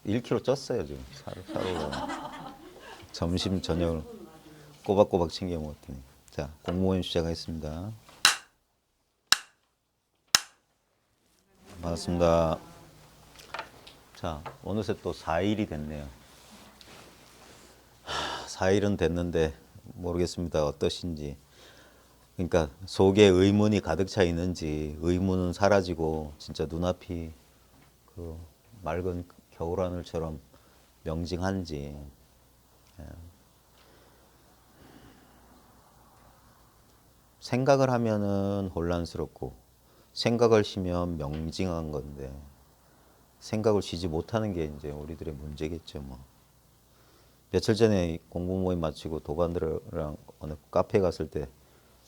1kg 쪘어요 지금. 사로 점심 저녁을 꼬박꼬박 챙겨 먹었더니. 자, 공모임 시작하겠습니다. 반갑습니다. 자, 어느새 또 4일이 됐네요. 4일은 됐는데 모르겠습니다. 어떠신지. 그러니까 속에 의문이 가득 차 있는지, 의문은 사라지고 진짜 눈앞이 그 맑은 겨울하늘처럼 명징한지. 생각을 하면은 혼란스럽고 생각을 쉬면 명징한 건데 생각을 쉬지 못하는 게 이제 우리들의 문제겠죠. 뭐 며칠 전에 공부 모임 마치고 도반들이랑 어느 카페에 갔을 때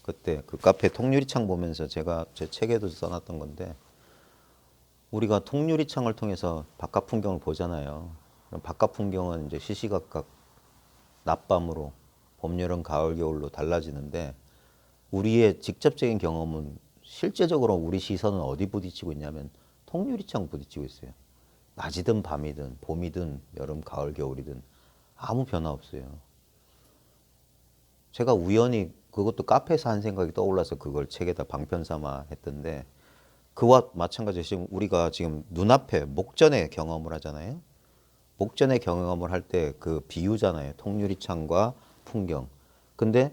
그때 그 카페 통유리창 보면서 제가 제 책에도 써놨던 건데, 우리가 통유리창을 통해서 바깥 풍경을 보잖아요. 그럼 바깥 풍경은 이제 시시각각 낮밤으로 봄, 여름, 가을, 겨울로 달라지는데, 우리의 직접적인 경험은 실제적으로 우리 시선은 어디 부딪히고 있냐면 통유리창 부딪히고 있어요. 낮이든 밤이든 봄이든 여름, 가을, 겨울이든 아무 변화 없어요. 제가 우연히 그것도 카페에서 한 생각이 떠올라서 그걸 책에다 방편 삼아 했던데, 그와 마찬가지로 지금 우리가 지금 눈앞에 목전에 경험을 하잖아요. 목전에 경험을 할 때 그 비유잖아요. 통유리창과 풍경. 근데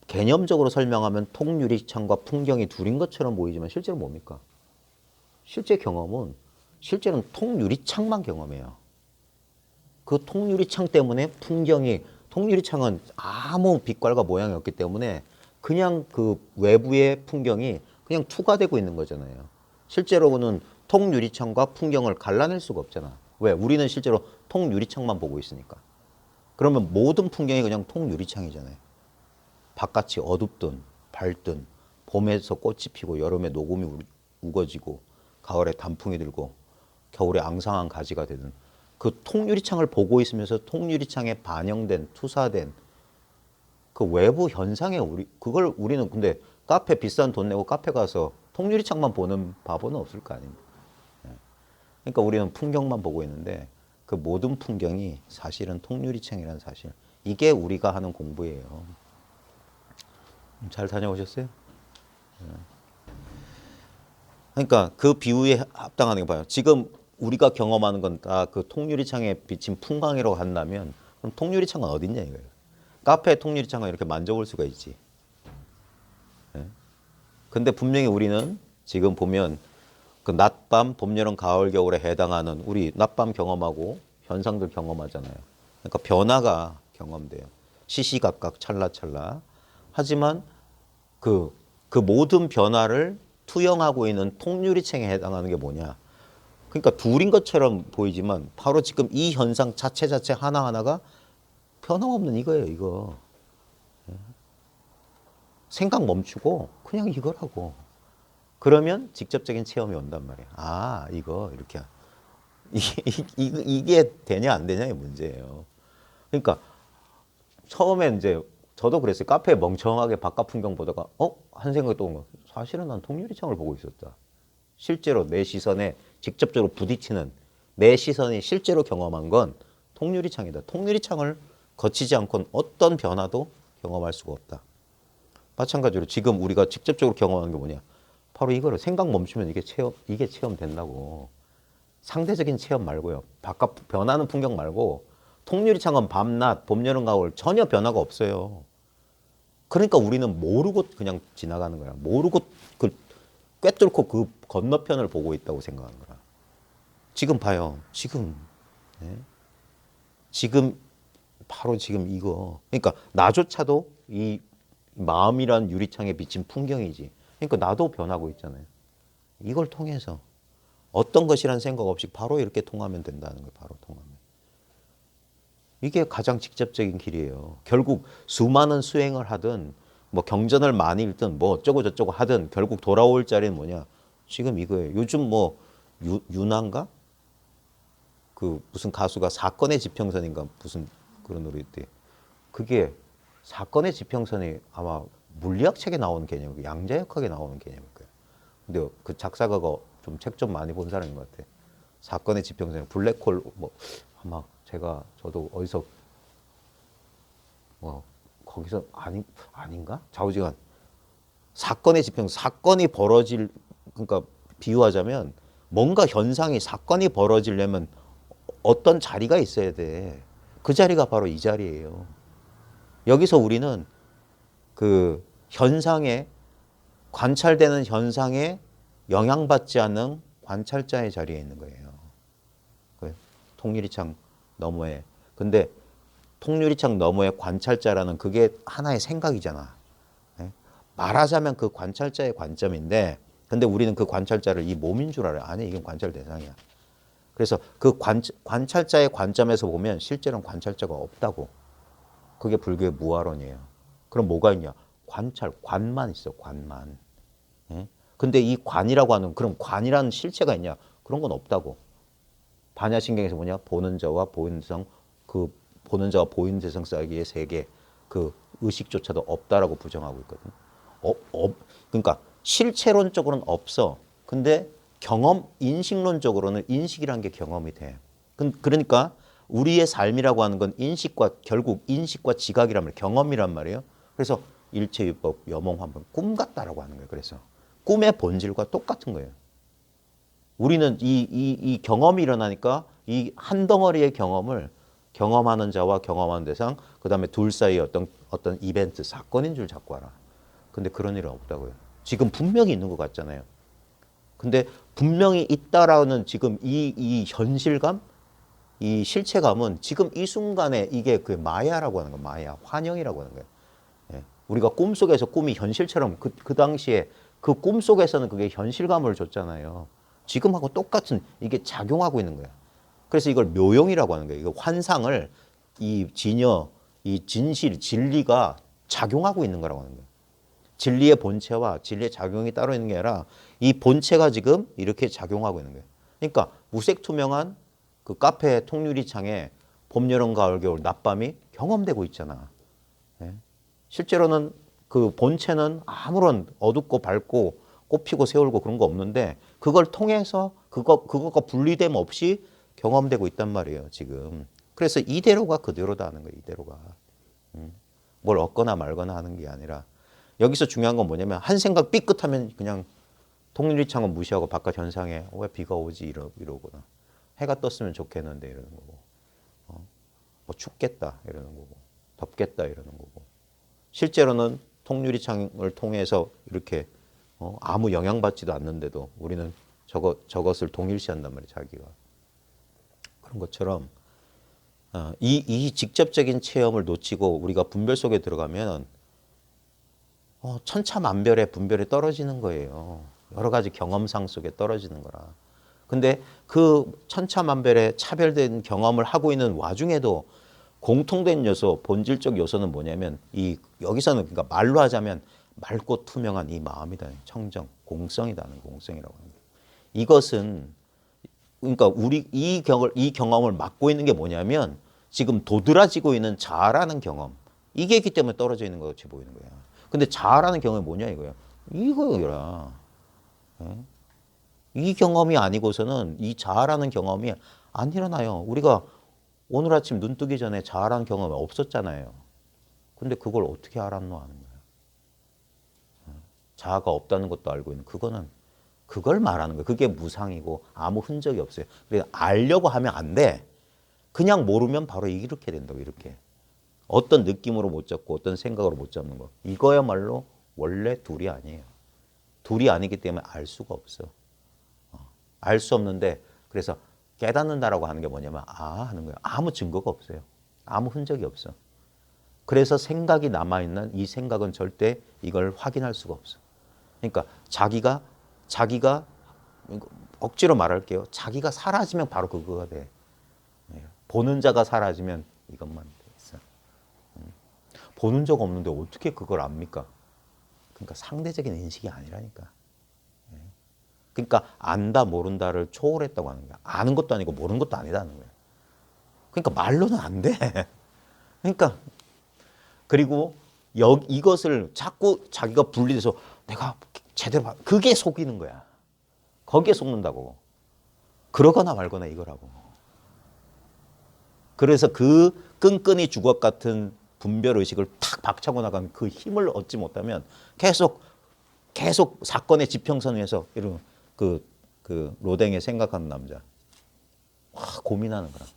개념적으로 설명하면 통유리창과 풍경이 둘인 것처럼 보이지만 실제로 뭡니까? 실제 경험은 실제는 통유리창만 경험해요. 그 통유리창 때문에 풍경이, 통유리창은 아무 빛깔과 모양이 없기 때문에 그냥 그 외부의 풍경이 그냥 투과되고 있는 거잖아요. 실제로는 통유리창과 풍경을 갈라낼 수가 없잖아. 왜? 우리는 실제로 통유리창만 보고 있으니까. 그러면 모든 풍경이 그냥 통유리창이잖아요. 바깥이 어둡든 밝든, 봄에서 꽃이 피고 여름에 녹음이 우거지고 가을에 단풍이 들고 겨울에 앙상한 가지가 되든, 그 통유리창을 보고 있으면서 통유리창에 반영된, 투사된 그 외부 현상에 그걸 우리는, 근데 카페 비싼 돈 내고 카페 가서 통유리창만 보는 바보는 없을 거 아닙니까? 그러니까 우리는 풍경만 보고 있는데 그 모든 풍경이 사실은 통유리창이라는 사실. 이게 우리가 하는 공부예요. 잘 다녀오셨어요? 그러니까 그 비유에 합당하는 게 봐요. 지금 우리가 경험하는 건 다 그 통유리창에 비친 풍광이라고 한다면, 그럼 통유리창은 어딨냐 이거예요. 카페의 통유리창은 이렇게 만져볼 수가 있지. 근데 분명히 우리는 지금 보면 그 낮밤, 봄, 여름, 가을, 겨울에 해당하는 우리 낮밤 경험하고 현상들 경험하잖아요. 그러니까 변화가 경험돼요. 시시각각 찰나찰나. 하지만 그 모든 변화를 투영하고 있는 통유리창에 해당하는 게 뭐냐. 그러니까 둘인 것처럼 보이지만 바로 지금 이 현상 자체 하나하나가 변함없는 이거예요, 이거. 생각 멈추고 그냥 이거라고. 그러면 직접적인 체험이 온단 말이에요. 아, 이거 이렇게. 이게 되냐 안 되냐의 문제예요. 그러니까 처음에 이제 저도 그랬어요. 카페에 멍청하게 바깥 풍경 보다가 한 생각이 떠온 거. 사실은 난 통유리창을 보고 있었다. 실제로 내 시선에 직접적으로 부딪히는, 내 시선이 실제로 경험한 건 통유리창이다. 통유리창을 거치지 않고는 어떤 변화도 경험할 수가 없다. 마찬가지로 지금 우리가 직접적으로 경험하는 게 뭐냐? 바로 이거를 생각 멈추면 이게 체험된다고. 상대적인 체험 말고요. 바깥 변하는 풍경 말고, 통유리창은 밤낮, 봄, 여름, 가을 전혀 변화가 없어요. 그러니까 우리는 모르고 그냥 지나가는 거야. 모르고 그 꿰뚫고 그 건너편을 보고 있다고 생각하는 거야. 지금 봐요. 지금. 네? 지금 바로 지금 이거. 그러니까 나조차도 이 마음이란 유리창에 비친 풍경이지. 그러니까 나도 변하고 있잖아요. 이걸 통해서 어떤 것이란 생각 없이 바로 이렇게 통하면 된다는 거예요. 바로 통하면. 이게 가장 직접적인 길이에요. 결국 수많은 수행을 하든 뭐 경전을 많이 읽든 뭐 어쩌고 저쩌고 하든 결국 돌아올 자리는 뭐냐? 지금 이거예요. 요즘 뭐 유난가? 그 무슨 가수가 사건의 지평선인가 무슨 그런 노래 있대. 그게 사건의 지평선이 아마 물리학 책에 나오는 개념이고 양자역학에 나오는 개념일 거예요. 근데 그 작사가가 좀 책 좀 많이 본 사람인 것 같아. 사건의 지평선, 블랙홀 뭐 아마 저도 어디서 뭐 거기서 아닌가? 좌우지간 사건의 지평, 사건이 벌어질, 그러니까 비유하자면 뭔가 현상이, 사건이 벌어지려면 어떤 자리가 있어야 돼. 그 자리가 바로 이 자리예요. 여기서 우리는 그 현상에, 관찰되는 현상에 영향받지 않는 관찰자의 자리에 있는 거예요. 그 통유리창 너머에. 근데 통유리창 너머에 관찰자라는 그게 하나의 생각이잖아. 예? 말하자면 그 관찰자의 관점인데, 근데 우리는 그 관찰자를 이 몸인 줄 알아요. 아니, 이게 관찰 대상이야. 그래서 그 관찰자의 관점에서 보면 실제로는 관찰자가 없다고. 그게 불교의 무아론이에요. 그럼 뭐가 있냐? 관만 있어, 관만. 예? 근데 이 관이라고 하는, 그럼 관이라는 실체가 있냐? 그런 건 없다고. 반야신경에서 뭐냐? 보는 자와 보이는 대상, 그 보는 자와 보이는 대상 사이의 세계, 그 의식조차도 없다라고 부정하고 있거든. 그러니까 실체론적으로는 없어. 근데 인식론적으로는 인식이라는 게 경험이 돼. 그러니까 우리의 삶이라고 하는 건 결국 인식과 지각이란 말이에요. 경험이란 말이에요. 그래서 일체유법, 여몽환분, 꿈 같다라고 하는 거예요. 그래서 꿈의 본질과 똑같은 거예요. 우리는 이 경험이 일어나니까 이 한 덩어리의 경험을 경험하는 자와 경험하는 대상, 그 다음에 둘 사이의 어떤 이벤트, 사건인 줄 자꾸 알아. 근데 그런 일은 없다고요. 지금 분명히 있는 것 같잖아요. 근데 분명히 있다라는 지금 이 현실감, 이 실체감은 지금 이 순간에 이게 그 마야라고 하는 거예요. 마야, 환영이라고 하는 거예요. 예. 우리가 꿈속에서 꿈이 현실처럼 그 당시에 그 꿈속에서는 그게 현실감을 줬잖아요. 지금하고 똑같은 이게 작용하고 있는 거야. 그래서 이걸 묘용이라고 하는 거예요. 이거 환상을 이 진여, 이 진실, 진리가 작용하고 있는 거라고 하는 거예요. 진리의 본체와 진리의 작용이 따로 있는 게 아니라 이 본체가 지금 이렇게 작용하고 있는 거예요. 그러니까 무색투명한 그 카페 통유리창에 봄, 여름, 가을, 겨울, 낮밤이 경험되고 있잖아. 예? 실제로는 그 본체는 아무런 어둡고 밝고 꽃피고 새울고 그런 거 없는데 그걸 통해서 그거가 분리됨 없이 경험되고 있단 말이에요, 지금. 그래서 이대로가 그대로다 하는 거예요, 이대로가. 뭘 얻거나 말거나 하는 게 아니라. 여기서 중요한 건 뭐냐면 한 생각 삐끗하면 그냥 통유리창은 무시하고 바깥 현상에 왜 비가 오지 이러거나 해가 떴으면 좋겠는데 이러는 거고 뭐 춥겠다 이러는 거고 덥겠다 이러는 거고 실제로는 통유리창을 통해서 이렇게 아무 영향받지도 않는데도 우리는 저것을 동일시한단 말이에요, 자기가. 그런 것처럼 이 직접적인 체험을 놓치고 우리가 분별 속에 들어가면 천차만별의 분별이 떨어지는 거예요. 여러 가지 경험상 속에 떨어지는 거라. 근데 그 천차만별의 차별된 경험을 하고 있는 와중에도 공통된 요소, 본질적 요소는 뭐냐면 여기서는 그러니까 말로 하자면 맑고 투명한 이 마음이다. 청정, 공성이다는 공성이라고 하는 거예요. 이것은 그러니까 우리 이 경험을 맡고 있는 게 뭐냐면 지금 도드라지고 있는 자아라는 경험. 이게 있기 때문에 떨어져 있는 것 같이 보이는 거야. 근데 자아라는 경험이 뭐냐 이거야. 이거라. 이 경험이 아니고서는 이 자아라는 경험이 안 일어나요. 우리가 오늘 아침 눈 뜨기 전에 자아라는 경험이 없었잖아요. 근데 그걸 어떻게 알았노 하는 거야. 자아가 없다는 것도 알고 있는 그걸 말하는 거예요. 그게 무상이고 아무 흔적이 없어요. 그래서 알려고 하면 안 돼. 그냥 모르면 바로 이렇게 된다고 이렇게. 어떤 느낌으로 못 잡고 어떤 생각으로 못 잡는 거. 이거야말로 원래 둘이 아니에요. 둘이 아니기 때문에 알 수가 없어. 알 수 없는데 그래서 깨닫는다라고 하는 게 뭐냐면 하는 거예요. 아무 증거가 없어요. 아무 흔적이 없어. 그래서 생각이 남아있는 이 생각은 절대 이걸 확인할 수가 없어. 그러니까 자기가 억지로 말할게요. 자기가 사라지면 바로 그거가 돼. 보는 자가 사라지면 이것만 돼 있어. 보는 적 없는데 어떻게 그걸 압니까? 그러니까 상대적인 인식이 아니라니까. 그러니까 안다 모른다를 초월했다고 하는 거야. 아는 것도 아니고 모르는 것도 아니다는 거야. 그러니까 말로는 안 돼. 그러니까 그리고 이것을 자꾸 자기가 분리돼서 내가 제대로 그게 속이는 거야. 거기에 속는다고. 그러거나 말거나 이거라고. 그래서 그 끈끈이 주걱 같은 분별 의식을 탁 박차고 나가면 그 힘을 얻지 못하면 계속 사건의 지평선 위에서 이런 그 로댕에 생각하는 남자 고민하는 거야.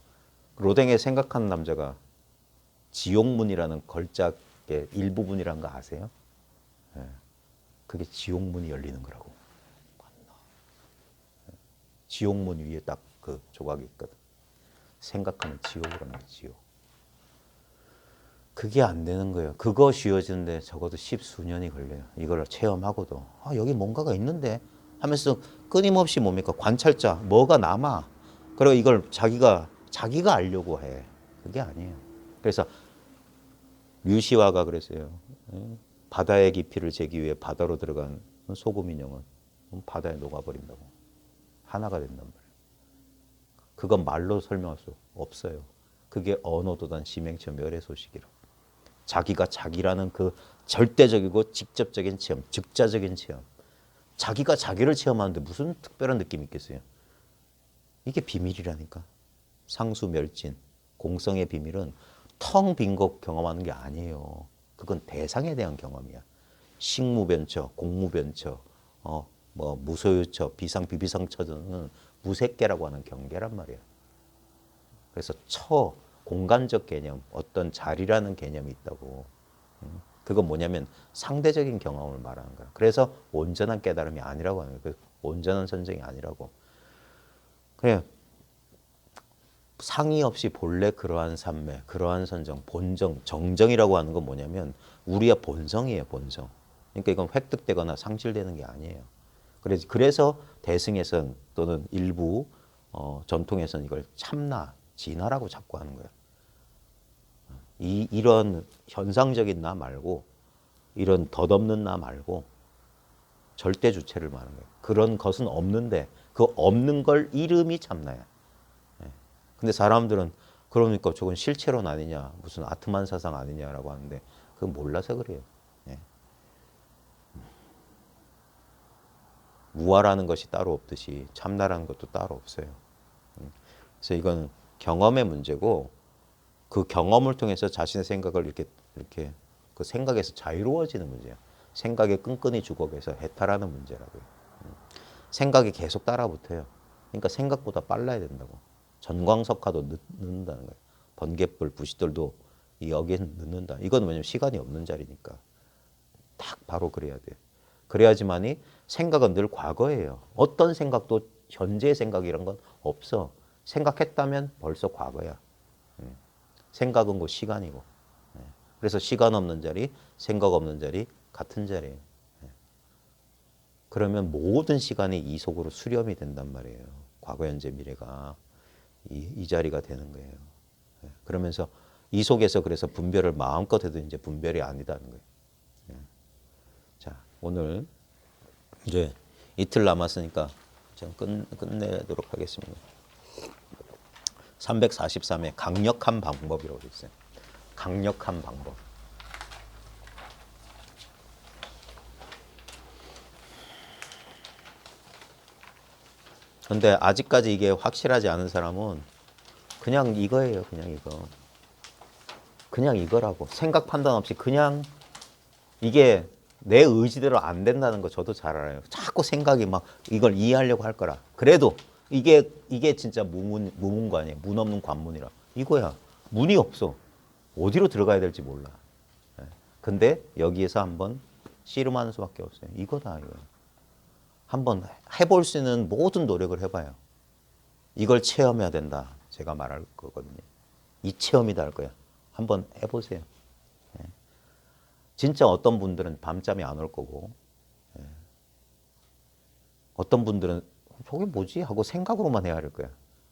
로댕에 생각하는 남자가 지옥문이라는 걸작의 일부분이라는 거 아세요? 예. 그게 지옥문이 열리는 거라고. 지옥문 위에 딱 그 조각이 있거든. 생각하면 지옥이라는 거야, 지옥. 그게 안 되는 거예요. 그거 쥐어지는데 적어도 10수년이 걸려요. 이걸 체험하고도. 아, 여기 뭔가가 있는데 하면서 끊임없이 뭡니까? 관찰자, 뭐가 남아. 그리고 이걸 자기가 알려고 해. 그게 아니에요. 그래서 류시화가 그랬어요. 바다의 깊이를 재기 위해 바다로 들어간 소금 인형은 바다에 녹아버린다고. 하나가 된단 말이에요. 그건 말로 설명할 수 없어요. 그게 언어도단 심행처 멸의 소식이라고. 자기가 자기라는 그 절대적이고 직접적인 체험, 즉자적인 체험. 자기가 자기를 체험하는데 무슨 특별한 느낌이 있겠어요? 이게 비밀이라니까. 상수멸진, 공성의 비밀은 텅 빈 것 경험하는 게 아니에요. 그건 대상에 대한 경험이야. 식무변처, 공무변처, 뭐 무소유처, 비상, 비비상처는 무색계라고 하는 경계란 말이야. 그래서 공간적 개념, 어떤 자리라는 개념이 있다고. 그건 뭐냐면 상대적인 경험을 말하는 거야. 그래서 온전한 깨달음이 아니라고 하는 거야. 온전한 선정이 아니라고. 그래 상의 없이 본래 그러한 삼매, 그러한 선정, 본정, 정정이라고 하는 건 뭐냐면 우리의 본성이에요, 본성. 그러니까 이건 획득되거나 상실되는 게 아니에요. 그래서 대승에선 또는 일부 전통에서는 이걸 참나, 진화라고 자꾸 하는 거예요. 이런 현상적인 나 말고 이런 덧없는 나 말고 절대 주체를 말하는 거예요. 그런 것은 없는데 그 없는 걸 이름이 참나야. 근데 사람들은 그러니까 저건 실체론 아니냐, 무슨 아트만 사상 아니냐라고 하는데 그건 몰라서 그래요. 예. 무아라는 것이 따로 없듯이 참나라는 것도 따로 없어요. 그래서 이건 경험의 문제고 그 경험을 통해서 자신의 생각을 이렇게 그 생각에서 자유로워지는 문제야. 생각의 끈끈이 주걱에서 해탈하는 문제라고요. 생각이 계속 따라붙어요. 그러니까 생각보다 빨라야 된다고. 전광석화도 늦는다는 거예요. 번갯불, 부싯돌도 여기에 늦는다. 이건 왜냐면 시간이 없는 자리니까. 딱 바로 그래야 돼요. 그래야지만이 생각은 늘 과거예요. 어떤 생각도 현재의 생각이란 건 없어. 생각했다면 벌써 과거야. 생각은 곧 시간이고. 그래서 시간 없는 자리, 생각 없는 자리, 같은 자리예요. 그러면 모든 시간이 이 속으로 수렴이 된단 말이에요. 과거, 현재, 미래가. 이 자리가 되는 거예요. 그러면서 이 속에서 그래서 분별을 마음껏 해도 이제 분별이 아니다는 거예요. 자, 오늘 이제 이틀 남았으니까 끝내도록 하겠습니다. 343회 강력한 방법이라고 되어 있어요. 강력한 방법. 근데 아직까지 이게 확실하지 않은 사람은 그냥 이거예요. 그냥 이거. 그냥 이거라고. 생각 판단 없이 그냥 이게 내 의지대로 안 된다는 거 저도 잘 알아요. 자꾸 생각이 막 이걸 이해하려고 할 거라. 그래도 이게 진짜 무문과 아니에요. 문 없는 관문이라. 이거야. 문이 없어. 어디로 들어가야 될지 몰라. 근데 여기에서 한번 씨름하는 수밖에 없어요. 이거다. 이거. 한번 해볼 수 있는 모든 노력을 해봐요. 이걸 체험해야 된다. 제가 말할 거거든요. 이 체험이다 할 거야. 한번 해보세요. 진짜 어떤 분들은 밤잠이 안 올 거고 어떤 분들은 저게 뭐지? 하고 생각으로만 해야 할 거야.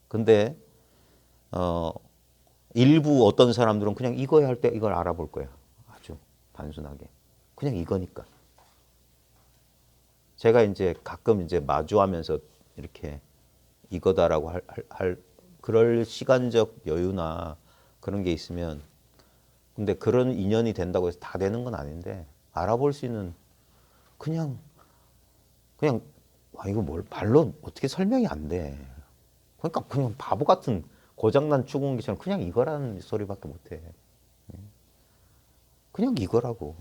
근데 일부 어떤 사람들은 그냥 이거 할 때 이걸 알아볼 거야. 아주 단순하게. 그냥 이거니까. 제가 이제 가끔 이제 마주하면서 이렇게 이거다라고 그럴 시간적 여유나 그런 게 있으면 근데 그런 인연이 된다고 해서 다 되는 건 아닌데 알아볼 수 있는 그냥 이거 뭘 말로 어떻게 설명이 안 돼. 그러니까 그냥 바보 같은 고장난 추궁기처럼 그냥 이거라는 소리밖에 못해. 그냥 이거라고.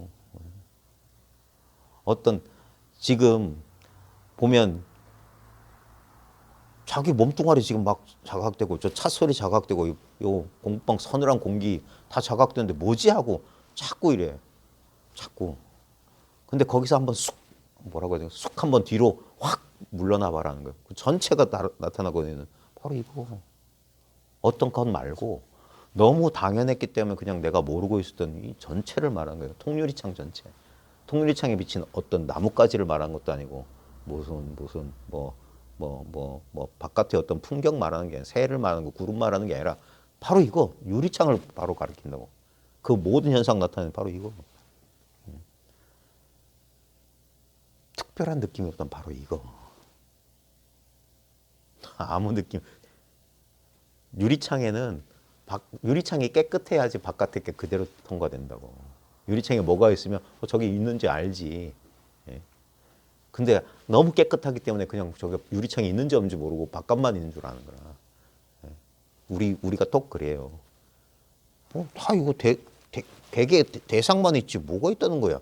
어떤 지금 보면 자기 몸뚱아리 지금 막 자각되고 저 차 소리 자각되고 요 공방 서늘한 공기 다 자각되는데 뭐지 하고 자꾸 이래. 자꾸. 근데 거기서 한번 쑥 뭐라고 해야 되나 쑥 한번 뒤로 확 물러나 봐라는 거예요. 그 전체가 나타나거든요. 바로 이거. 어떤 것 말고 너무 당연했기 때문에 그냥 내가 모르고 있었던 이 전체를 말하는 거예요. 통유리창 전체. 통유리창에 비친 어떤 나뭇가지를 말하는 것도 아니고 무슨 바깥의 어떤 풍경 말하는 게 아니라 새를 말하는 거 구름 말하는 게 아니라 바로 이거 유리창을 바로 가리킨다고. 그 모든 현상 나타내는 바로 이거. 특별한 느낌이 없던 바로 이거. 아무 느낌. 유리창에는 유리창이 깨끗해야지 바깥에 게 그대로 통과된다고. 유리창에 뭐가 있으면 저기 있는지 알지. 예. 근데 너무 깨끗하기 때문에 그냥 저기 유리창이 있는지 없는지 모르고 바깥만 있는 줄 아는 거라. 예. 우리가 또 그래요. 다 이거 되게 대상만 있지 뭐가 있다는 거야.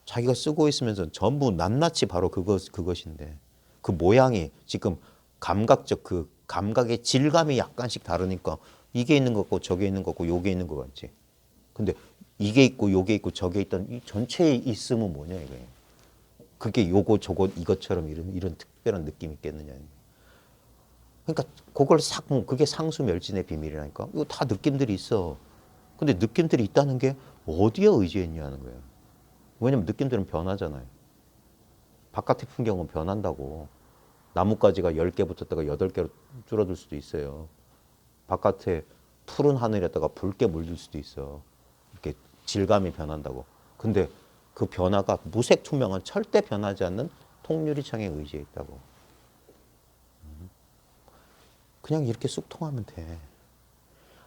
자기가 쓰고 있으면서 전부 낱낱이 바로 그것인데 그 모양이 지금 감각적 그 감각의 질감이 약간씩 다르니까 이게 있는 것 같고 저게 있는 것 같고 요게 있는 것 같지. 근데 이게 있고 요게 있고 저게 있던 이 전체에 있음은 뭐냐 이거예요. 그게 요거 저거 이것처럼 이런 특별한 느낌이 있겠느냐. 그러니까 그걸 그게 상수멸진의 비밀이라니까. 이거 다 느낌들이 있어. 근데 느낌들이 있다는 게 어디에 의지했냐는 거예요. 왜냐면 느낌들은 변하잖아요. 바깥의 풍경은 변한다고. 나뭇가지가 10개 붙었다가 8개로 줄어들 수도 있어요. 바깥에 푸른 하늘에다가 붉게 물들 수도 있어. 이렇게 질감이 변한다고. 근데 그 변화가 무색투명한 절대 변하지 않는 통유리창에 의지해 있다고. 그냥 이렇게 쑥 통하면 돼.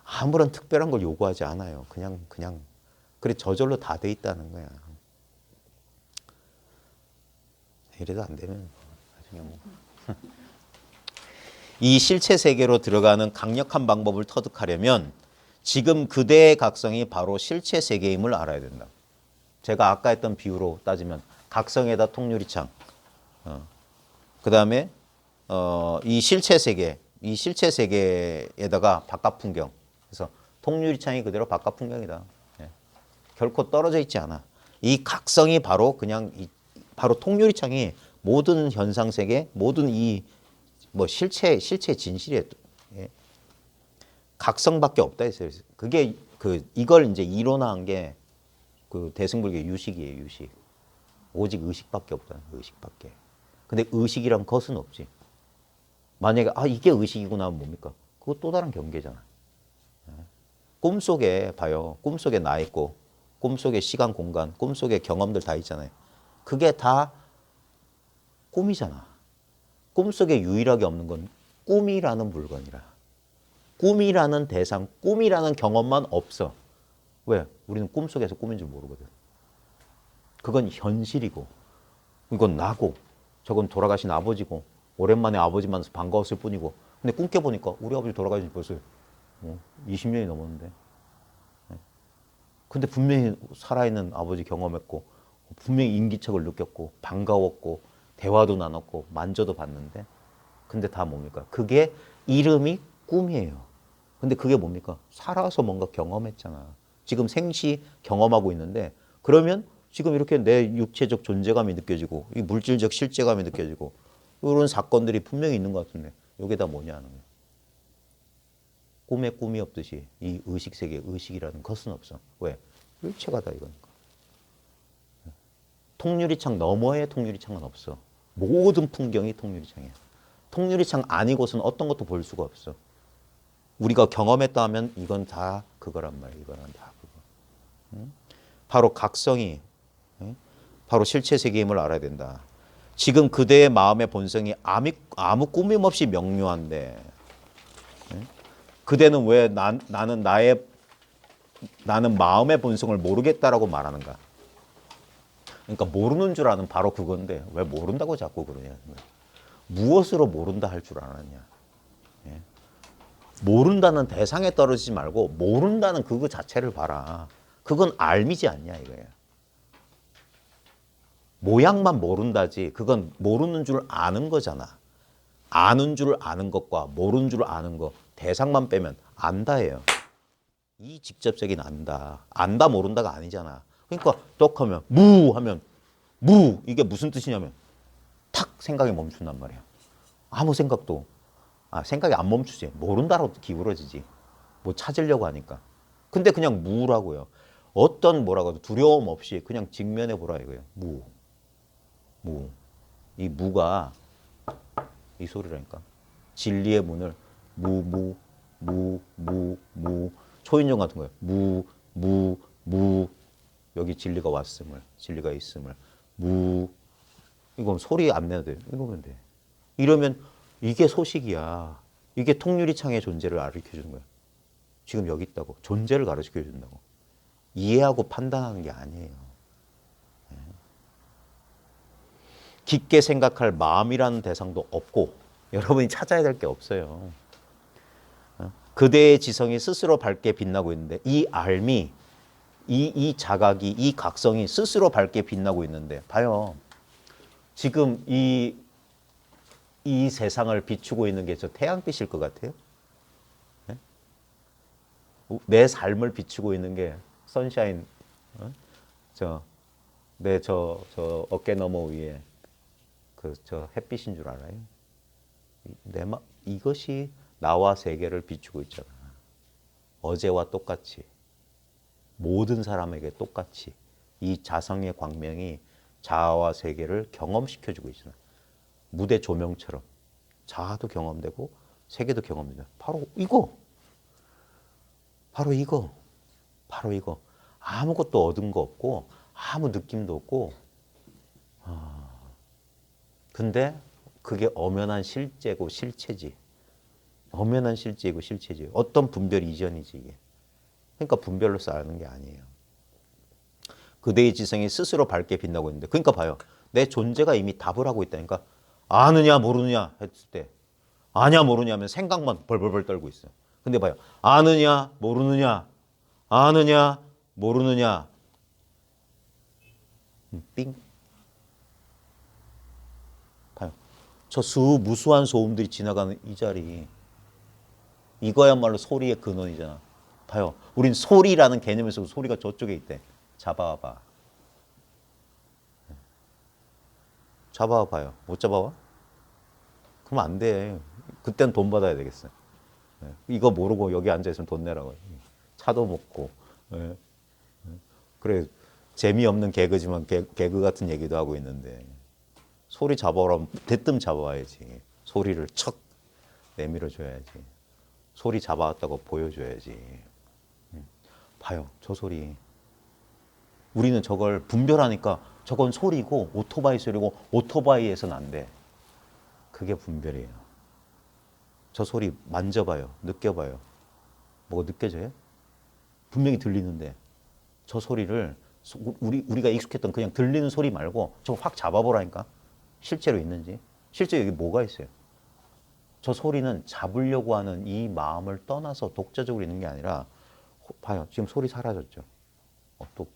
아무런 특별한 걸 요구하지 않아요. 그냥 그래 저절로 다 돼 있다는 거야. 이래도 안 되면 나중에 뭐. 이 실체 세계로 들어가는 강력한 방법을 터득하려면 지금 그대의 각성이 바로 실체 세계임을 알아야 된다. 제가 아까 했던 비유로 따지면 각성에다 통유리창, 그 다음에 이 실체 세계에다가 바깥 풍경. 그래서 통유리창이 그대로 바깥 풍경이다. 예. 결코 떨어져 있지 않아. 이 각성이 바로 그냥 바로 통유리창이 모든 현상 세계, 모든 이 뭐 실체 진실이에요. 예. 각성밖에 없다 했어요. 그게 이걸 이제 이론화한 게 그 대승불교 유식이에요. 유식. 오직 의식밖에 없다는 거예요. 의식밖에. 근데 의식이란 것은 없지. 만약에 이게 의식이구나 하면 뭡니까? 그거 또 다른 경계잖아. 꿈속에 봐요. 꿈속에 나 있고 꿈속에 시간 공간, 꿈속에 경험들 다 있잖아요. 그게 다 꿈이잖아. 꿈속에 유일하게 없는 건 꿈이라는 물건이라. 꿈이라는 대상, 꿈이라는 경험만 없어. 왜? 우리는 꿈속에서 꿈인 줄 모르거든. 그건 현실이고, 이건 나고, 저건 돌아가신 아버지고, 오랜만에 아버지 만나서 반가웠을 뿐이고, 근데 꿈 깨보니까 우리 아버지 돌아가신 지 벌써 20년이 넘었는데. 근데 분명히 살아있는 아버지 경험했고, 분명히 인기척을 느꼈고, 반가웠고, 대화도 나눴고, 만져도 봤는데, 근데 다 뭡니까? 그게 이름이 꿈이에요. 근데 그게 뭡니까? 살아서 뭔가 경험했잖아. 지금 생시 경험하고 있는데, 그러면 지금 이렇게 내 육체적 존재감이 느껴지고, 이 물질적 실제감이 느껴지고, 이런 사건들이 분명히 있는 것 같은데, 이게 다 뭐냐는 거예요. 꿈에 꿈이 없듯이 이 의식세계에 의식이라는 것은 없어. 왜? 일체가 다 이거니까. 통유리창 너머의 통유리창은 없어. 모든 풍경이 통유리창이야. 통유리창 아니고서는 어떤 것도 볼 수가 없어. 우리가 경험했다 하면 이건 다 그거란 말이야. 이거는 다 그거. 바로 각성이 바로 실체 세계임을 알아야 된다. 지금 그대의 마음의 본성이 아무 꾸밈 없이 명료한데 그대는 왜 나는 마음의 본성을 모르겠다라고 말하는가? 그러니까 모르는 줄 아는 바로 그건데 왜 모른다고 자꾸 그러냐? 무엇으로 모른다 할 줄 알았냐? 모른다는 대상에 떨어지지 말고 모른다는 그거 자체를 봐라. 그건 알미지 않냐 이거예요. 모양만 모른다지 그건 모르는 줄 아는 거잖아. 아는 줄 아는 것과 모르는 줄 아는 거 대상만 빼면 안다예요. 이 직접적인 안다. 안다 모른다가 아니잖아. 그러니까 떡 하면 무 하면 무 이게 무슨 뜻이냐면 탁 생각이 멈춘단 말이야. 아무 생각도 생각이 안 멈추지. 모른다로 기울어지지. 뭐 찾으려고 하니까. 근데 그냥 무라고요. 어떤 뭐라고 해도 두려움 없이 그냥 직면해 보라 이거예요. 무. 무. 이 무가 이 소리라니까. 진리의 문을 무 초인종 같은 거예요. 무 여기 진리가 왔음을 진리가 있음을 무 이건 소리 안 내도 돼요. 이거면 돼. 이러면 이게 소식이야. 이게 통유리창의 존재를 가르쳐 주는 거야. 지금 여기 있다고. 존재를 가르쳐 준다고. 이해하고 판단하는 게 아니에요. 깊게 생각할 마음이라는 대상도 없고 여러분이 찾아야 될 게 없어요. 그대의 지성이 스스로 밝게 빛나고 있는데 이 알미, 이 자각이, 이 각성이 스스로 밝게 빛나고 있는데 봐요. 지금 이 세상을 비추고 있는 게 저 태양빛일 것 같아요? 네? 내 삶을 비추고 있는 게 선샤인, 내 저 어깨 너머 위에 저 햇빛인 줄 알아요? 이것이 나와 세계를 비추고 있잖아. 어제와 똑같이 모든 사람에게 똑같이 이 자성의 광명이 자아와 세계를 경험시켜주고 있잖아. 무대 조명처럼 자아도 경험되고 세계도 경험되죠. 바로 이거. 아무것도 얻은 거 없고 아무 느낌도 없고 근데 그게 엄연한 실제고 실체지. 엄연한 실제이고 실체지. 어떤 분별 이전이지 이게. 그러니까 분별로서 아는 게 아니에요. 그대의 지성이 스스로 밝게 빛나고 있는데 그러니까 봐요. 내 존재가 이미 답을 하고 있다니까. 아느냐 모르느냐 했을 때 아냐 모르냐 하면 생각만 벌벌벌 떨고 있어요. 근데 봐요. 아느냐 모르느냐 아느냐 모르느냐 삥. 봐요. 저 무수한 소음들이 지나가는 이 자리 이거야말로 소리의 근원이잖아. 봐요. 우린 소리라는 개념에서 소리가 저쪽에 있대. 잡아와봐. 잡아와봐요. 못 잡아와? 그럼 안 돼. 그땐 돈 받아야 되겠어. 이거 모르고 여기 앉아있으면 돈 내라고. 차도 먹고. 그래 재미없는 개그지만 개그 같은 얘기도 하고 있는데 소리 잡아오라면 대뜸 잡아와야지. 소리를 척 내밀어줘야지. 소리 잡아왔다고 보여줘야지. 봐요. 저 소리. 우리는 저걸 분별하니까 저건 소리고 오토바이 소리고 오토바이에서는 안 돼. 그게 분별이에요. 저 소리 만져봐요. 느껴봐요. 뭐가 느껴져요? 분명히 들리는데 저 소리를 우리가 익숙했던 그냥 들리는 소리 말고 저거 확 잡아보라니까. 실제로 있는지. 실제 여기 뭐가 있어요? 저 소리는 잡으려고 하는 이 마음을 떠나서 독자적으로 있는 게 아니라 봐요. 지금 소리 사라졌죠. 또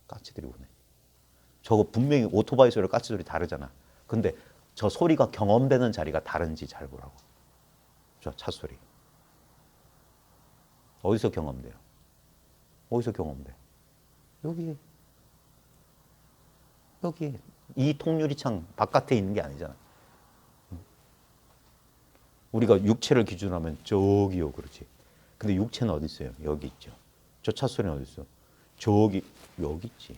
까치들이 오네. 저거 분명히 오토바이 소리랑 까치 소리 다르잖아. 근데 저 소리가 경험되는 자리가 다른지 잘 보라고. 저 차 소리. 어디서 경험돼요? 어디서 경험돼? 여기. 이 통유리창 바깥에 있는 게 아니잖아. 우리가 육체를 기준으로 하면 저기요, 그렇지. 근데 육체는 어디 있어요? 여기 있죠. 저 차 소리는 어디 있어? 여기 있지.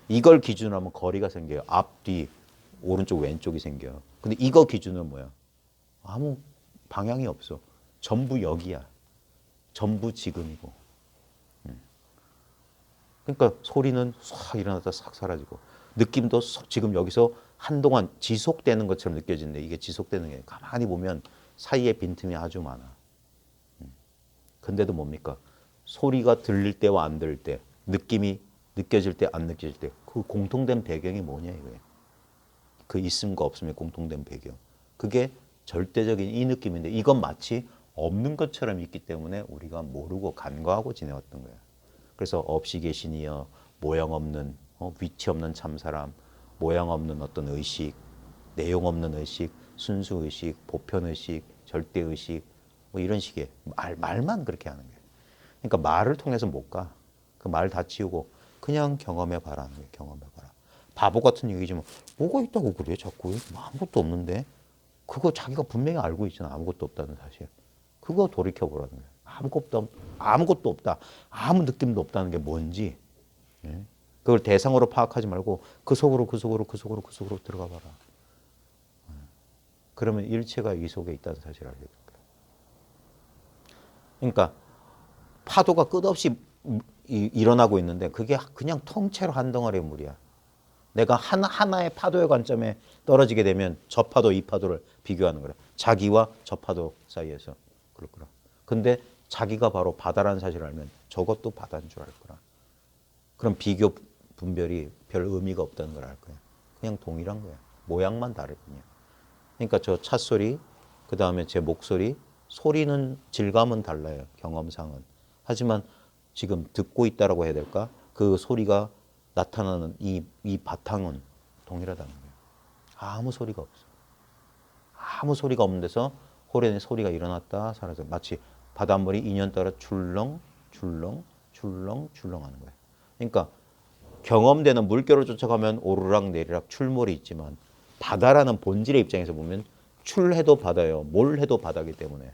이걸 기준으로 하면 거리가 생겨요. 앞, 뒤, 오른쪽, 왼쪽이 생겨요. 근데 이거 기준은 뭐야? 아무 방향이 없어. 전부 여기야. 전부 지금이고. 그러니까 소리는 싹 일어났다 싹 사라지고 느낌도 지금 여기서 한동안 지속되는 것처럼 느껴지는데 이게 지속되는 게 가만히 보면 사이에 빈틈이 아주 많아. 근데도 뭡니까? 소리가 들릴 때와 안 들릴 때, 느낌이 느껴질 때 안 느껴질 때 그 공통된 배경이 뭐냐 이거예요. 그 있음과 없음의 공통된 배경. 그게 절대적인 이 느낌인데 이건 마치 없는 것처럼 있기 때문에 우리가 모르고 간과하고 지내왔던 거야. 그래서 없이 계시니여 모양 없는 위치 없는 참사람, 모양 없는 어떤 의식, 내용 없는 의식, 순수 의식, 보편 의식, 절대 의식 뭐 이런 식의 말만 그렇게 하는 거예요. 그러니까 말을 통해서 못 가. 그 말 다 치우고 그냥 경험해 봐라는 거예요. 경험해 봐라. 바보 같은 얘기지만 뭐가 있다고 그래 자꾸 뭐 아무것도 없는데 그거 자기가 분명히 알고 있잖아. 아무것도 없다는 사실. 그거 돌이켜 보라는 거예요. 아무것도 없다. 아무 느낌도 없다는 게 뭔지. 예? 그걸 대상으로 파악하지 말고 그 속으로 들어가 봐라. 그러면 일체가 이 속에 있다는 사실을 알게 될 거예요. 그러니까 파도가 끝없이 일어나고 있는데 그게 그냥 통째로 한 덩어리의 물이야. 내가 하나의 파도의 관점에 떨어지게 되면 저 파도, 이 파도를 비교하는 거야. 자기와 저 파도 사이에서. 그럴 거라. 근데 자기가 바로 바다라는 사실을 알면 저것도 바다인 줄 알 거라. 그럼 비교 분별이 별 의미가 없다는 걸 알 거야. 그냥 동일한 거야. 모양만 다를 뿐이야. 그러니까 저 차 소리, 그 다음에 제 목소리, 소리는 질감은 달라요. 경험상은. 하지만 지금 듣고 있다라고 해야 될까? 그 소리가 나타나는 이 바탕은 동일하다는 거예요. 아무 소리가 없어. 아무 소리가 없는 데서 호련의 소리가 일어났다 사라져. 마치 바닷물이 인연 따라 출렁 하는 거예요. 그러니까 경험되는 물결을 쫓아가면 오르락 내리락 출몰이 있지만 바다라는 본질의 입장에서 보면 출해도 바다예요. 뭘 해도 바다기 때문에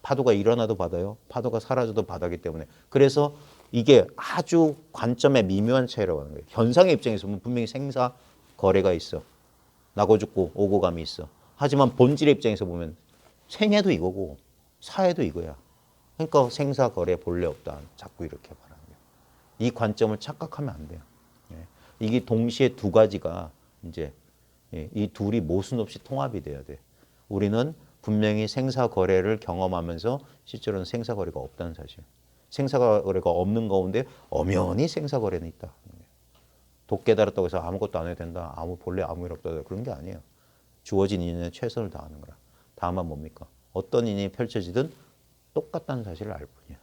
파도가 일어나도 바다요. 파도가 사라져도 바다기 때문에 그래서 이게 아주 관점의 미묘한 차이라고 하는 거예요. 현상의 입장에서 보면 분명히 생사 거래가 있어. 나고 죽고 오고 감이 있어. 하지만 본질의 입장에서 보면 생애도 이거고 사애도 이거야. 그러니까 생사 거래 본래 없다. 자꾸 이렇게 말하는 거예요. 이 관점을 착각하면 안 돼요. 이게 동시에 두 가지가 이제 이 둘이 모순 없이 통합이 돼야 돼. 우리는 분명히 생사 거래를 경험하면서 실제로는 생사 거래가 없다는 사실. 생사 거래가 없는 가운데 엄연히 생사 거래는 있다. 독 깨달았다고 해서 아무것도 안 해도 된다. 본래 아무 일 없다. 그런 게 아니에요. 주어진 인연에 최선을 다하는 거라. 다만 뭡니까? 어떤 인연이 펼쳐지든 똑같다는 사실을 알 뿐이야.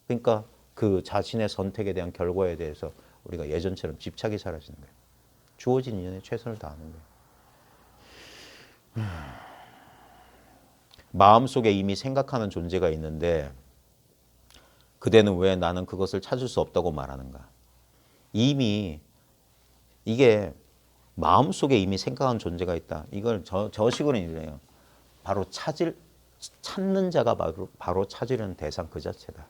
그러니까 그 자신의 선택에 대한 결과에 대해서 우리가 예전처럼 집착이 사라지는 거예요. 주어진 인연에 최선을 다하는 거예요. 마음속에 이미 생각하는 존재가 있는데 그대는 왜 나는 그것을 찾을 수 없다고 말하는가? 이미 이게 마음속에 이미 생각하는 존재가 있다. 이걸 저 식으로는 이래요. 바로 찾는 자가 바로 찾으려는 대상 그 자체다.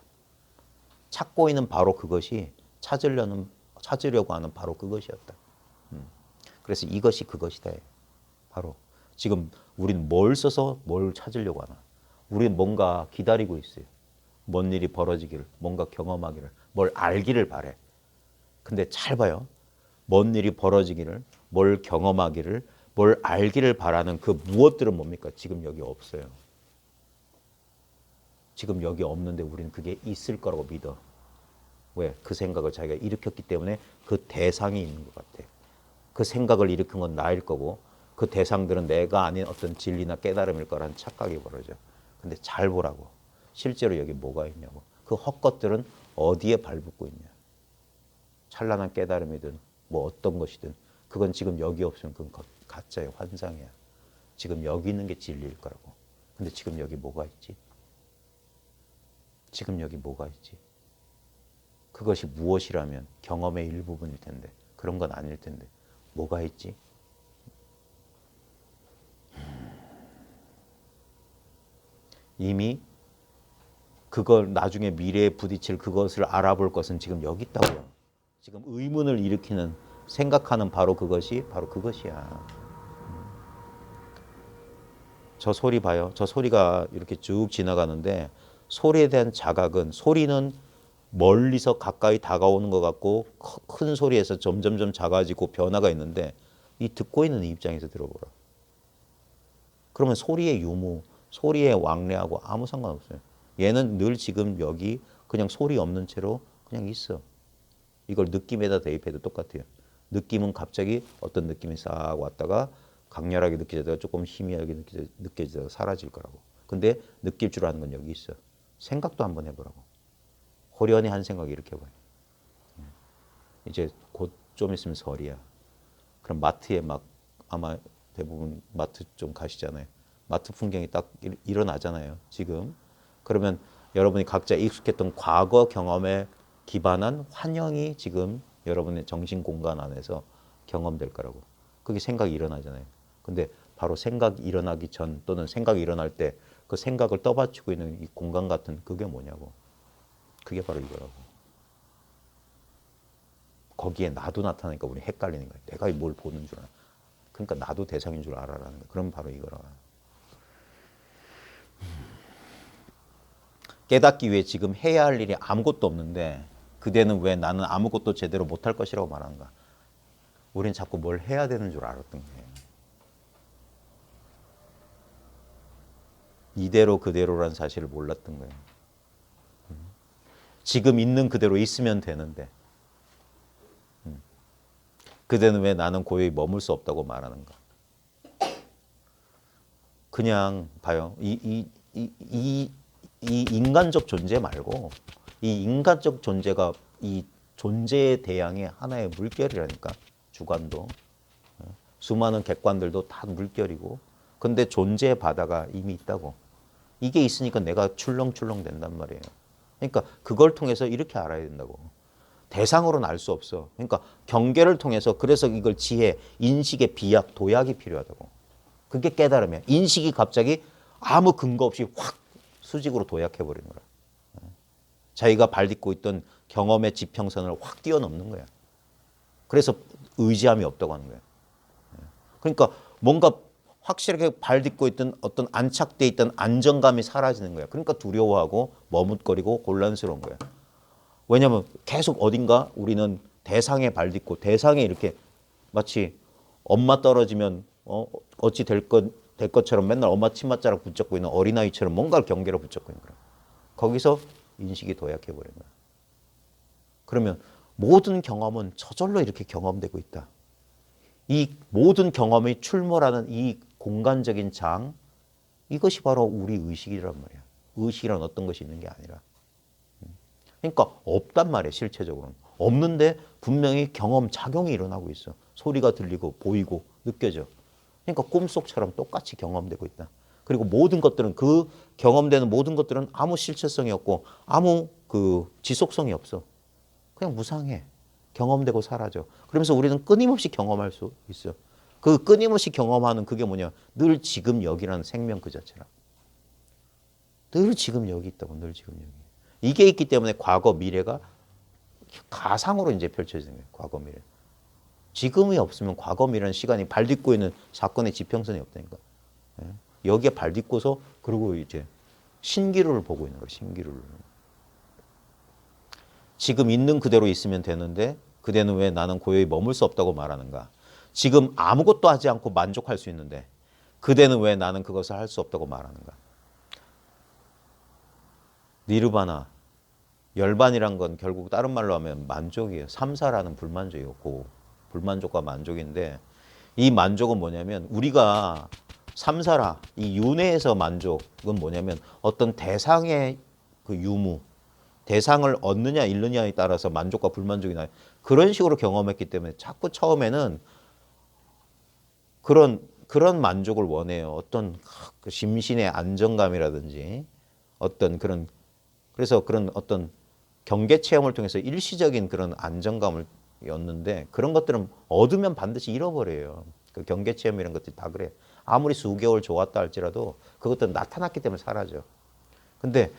찾고 있는 바로 그것이 찾으려고 하는 바로 그것이었다. 그래서 이것이 그것이다. 바로 지금 우리는 뭘 써서 뭘 찾으려고 하나. 우리는 뭔가 기다리고 있어요. 뭔 일이 벌어지기를, 뭔가 경험하기를, 뭘 알기를 바래. 근데 잘 봐요. 뭔 일이 벌어지기를, 뭘 경험하기를, 뭘 알기를 바라는 그 무엇들은 뭡니까? 지금 여기 없어요. 지금 여기 없는데 우리는 그게 있을 거라고 믿어. 왜? 그 생각을 자기가 일으켰기 때문에 그 대상이 있는 것 같아. 그 생각을 일으킨 건 나일 거고 그 대상들은 내가 아닌 어떤 진리나 깨달음일 거라는 착각이 벌어져. 근데 잘 보라고. 실제로 여기 뭐가 있냐고. 그 헛것들은 어디에 발붙고 있냐. 찬란한 깨달음이든 뭐 어떤 것이든 그건 지금 여기 없으면 그건 가짜예요. 환상이야. 지금 여기 있는 게 진리일 거라고. 근데 지금 여기 뭐가 있지? 지금 여기 뭐가 있지? 그것이 무엇이라면 경험의 일부분일 텐데 그런 건 아닐 텐데 뭐가 있지? 이미 그걸 나중에 미래에 부딪힐 그것을 알아볼 것은 지금 여기 있다고요. 지금 의문을 일으키는 생각하는 바로 그것이야. 저 소리 봐요. 저 소리가 이렇게 쭉 지나가는데 소리에 대한 자각은 소리는 멀리서 가까이 다가오는 것 같고 큰 소리에서 점점점 작아지고 변화가 있는데 이 듣고 있는 입장에서 들어보라. 그러면 소리의 유무, 소리의 왕래하고 아무 상관없어요. 얘는 늘 지금 여기 그냥 소리 없는 채로 그냥 있어. 이걸 느낌에다 대입해도 똑같아요. 느낌은 갑자기 어떤 느낌이 싹 왔다가 강렬하게 느껴지다가 조금 희미하게 느껴지다가 사라질 거라고. 근데 느낄 줄 아는 건 여기 있어. 생각도 한번 해보라고. 호련히 한 생각 이렇게 해봐요. 이제 곧 좀 있으면 설이야. 그럼 마트에 막 아마 대부분 마트 좀 가시잖아요. 마트 풍경이 딱 일어나잖아요. 지금. 그러면 여러분이 각자 익숙했던 과거 경험에 기반한 환영이 지금 여러분의 정신 공간 안에서 경험될 거라고. 그게 생각이 일어나잖아요. 근데 바로 생각이 일어나기 전 또는 생각이 일어날 때 그 생각을 떠받치고 있는 이 공간 같은 그게 뭐냐고. 그게 바로 이거라고. 거기에 나도 나타나니까 우리 헷갈리는 거예요. 내가 뭘 보는 줄 알아. 그러니까 나도 대상인 줄 알아라는 거예요. 그럼 바로 이거라. 깨닫기 위해 지금 해야 할 일이 아무것도 없는데 그대는 왜 나는 아무것도 제대로 못할 것이라고 말하는가. 우린 자꾸 뭘 해야 되는 줄 알았던 거예요. 이대로 그대로란 사실을 몰랐던 거예요. 지금 있는 그대로 있으면 되는데 그대는 왜 나는 고요히 머물 수 없다고 말하는가. 그냥 봐요. 이 인간적 존재 말고 이 인간적 존재가 이 존재의 대양의 하나의 물결이라니까. 주관도 수많은 객관들도 다 물결이고 근데 존재의 바다가 이미 있다고. 이게 있으니까 내가 출렁출렁 된단 말이에요. 그러니까 그걸 통해서 이렇게 알아야 된다고. 대상으로는 알 수 없어. 그러니까 경계를 통해서 그래서 이걸 지혜, 인식의 비약, 도약이 필요하다고. 그게 깨달음이야. 인식이 갑자기 아무 근거 없이 확 수직으로 도약해버리는 거야. 자기가 발 딛고 있던 경험의 지평선을 확 뛰어넘는 거야. 그래서 의지함이 없다고 하는 거야. 그러니까 뭔가 확실하게 발 딛고 있던 어떤 안착돼 있던 안정감이 사라지는 거야. 그러니까 두려워하고 머뭇거리고 곤란스러운 거야. 왜냐하면 계속 어딘가 우리는 대상에 발 딛고 대상에 이렇게 마치 엄마 떨어지면 어찌 될 것처럼 맨날 엄마 치맛자락 붙잡고 있는 어린아이처럼 뭔가를 경계로 붙잡고 있는 거야. 거기서 인식이 도약해버린 거야. 그러면 모든 경험은 저절로 이렇게 경험되고 있다. 이 모든 경험이 출몰하는 이 공간적인 장, 이것이 바로 우리 의식이란 말이야. 의식이란 어떤 것이 있는 게 아니라. 그러니까 없단 말이야, 실체적으로는. 없는데 분명히 경험, 작용이 일어나고 있어. 소리가 들리고 보이고 느껴져. 그러니까 꿈속처럼 똑같이 경험되고 있다. 그리고 모든 것들은 그 경험되는 모든 것들은 아무 실체성이 없고 아무 그 지속성이 없어. 그냥 무상해. 경험되고 사라져. 그러면서 우리는 끊임없이 경험할 수 있어. 그 끊임없이 경험하는 그게 뭐냐. 늘 지금 여기라는 생명 그 자체라. 늘 지금 여기 있다고. 늘 지금 여기. 이게 있기 때문에 과거 미래가 가상으로 이제 펼쳐지는 거예요. 과거 미래. 지금이 없으면 과거 미래는 시간이 발 딛고 있는 사건의 지평선이 없다니까. 여기에 발 딛고서 그리고 이제 신기루를 보고 있는 거예요. 신기루를. 지금 있는 그대로 있으면 되는데 그대는 왜 나는 고요히 머물 수 없다고 말하는가. 지금 아무것도 하지 않고 만족할 수 있는데 그대는 왜 나는 그것을 할 수 없다고 말하는가. 니르바나, 열반이란 건 결국 다른 말로 하면 만족이에요. 삼사라는 불만족이었고 불만족과 만족인데 이 만족은 뭐냐면 우리가 삼사라, 이 윤회에서 만족은 뭐냐면 어떤 대상의 그 유무, 대상을 얻느냐 잃느냐에 따라서 만족과 불만족이 나요. 그런 식으로 경험했기 때문에 자꾸 처음에는 그런 만족을 원해요. 어떤 그 심신의 안정감이라든지 어떤 그래서 그런 어떤 경계 체험을 통해서 일시적인 그런 안정감을 였는데 그런 것들은 얻으면 반드시 잃어버려요. 그 경계 체험 이런 것들이 다 그래. 아무리 수개월 좋았다 할지라도 그것들은 나타났기 때문에 사라져. 근데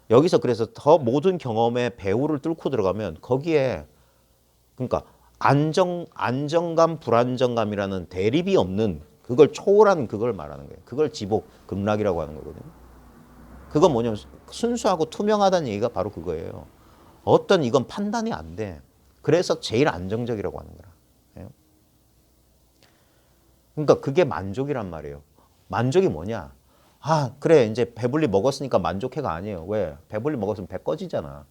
여기서 그래서 더 모든 경험의 배후를 뚫고 들어가면 거기에 그러니까 안정감, 불안정감이라는 대립이 없는 그걸 초월한 그걸 말하는 거예요. 그걸 지복, 극락이라고 하는 거거든요. 그건 뭐냐면 순수하고 투명하다는 얘기가 바로 그거예요. 어떤 이건 판단이 안 돼. 그래서 제일 안정적이라고 하는 거라. 그러니까 그게 만족이란 말이에요. 만족이 뭐냐? 아, 그래. 이제 배불리 먹었으니까 만족해가 아니에요. 왜? 배불리 먹었으면 배 꺼지잖아.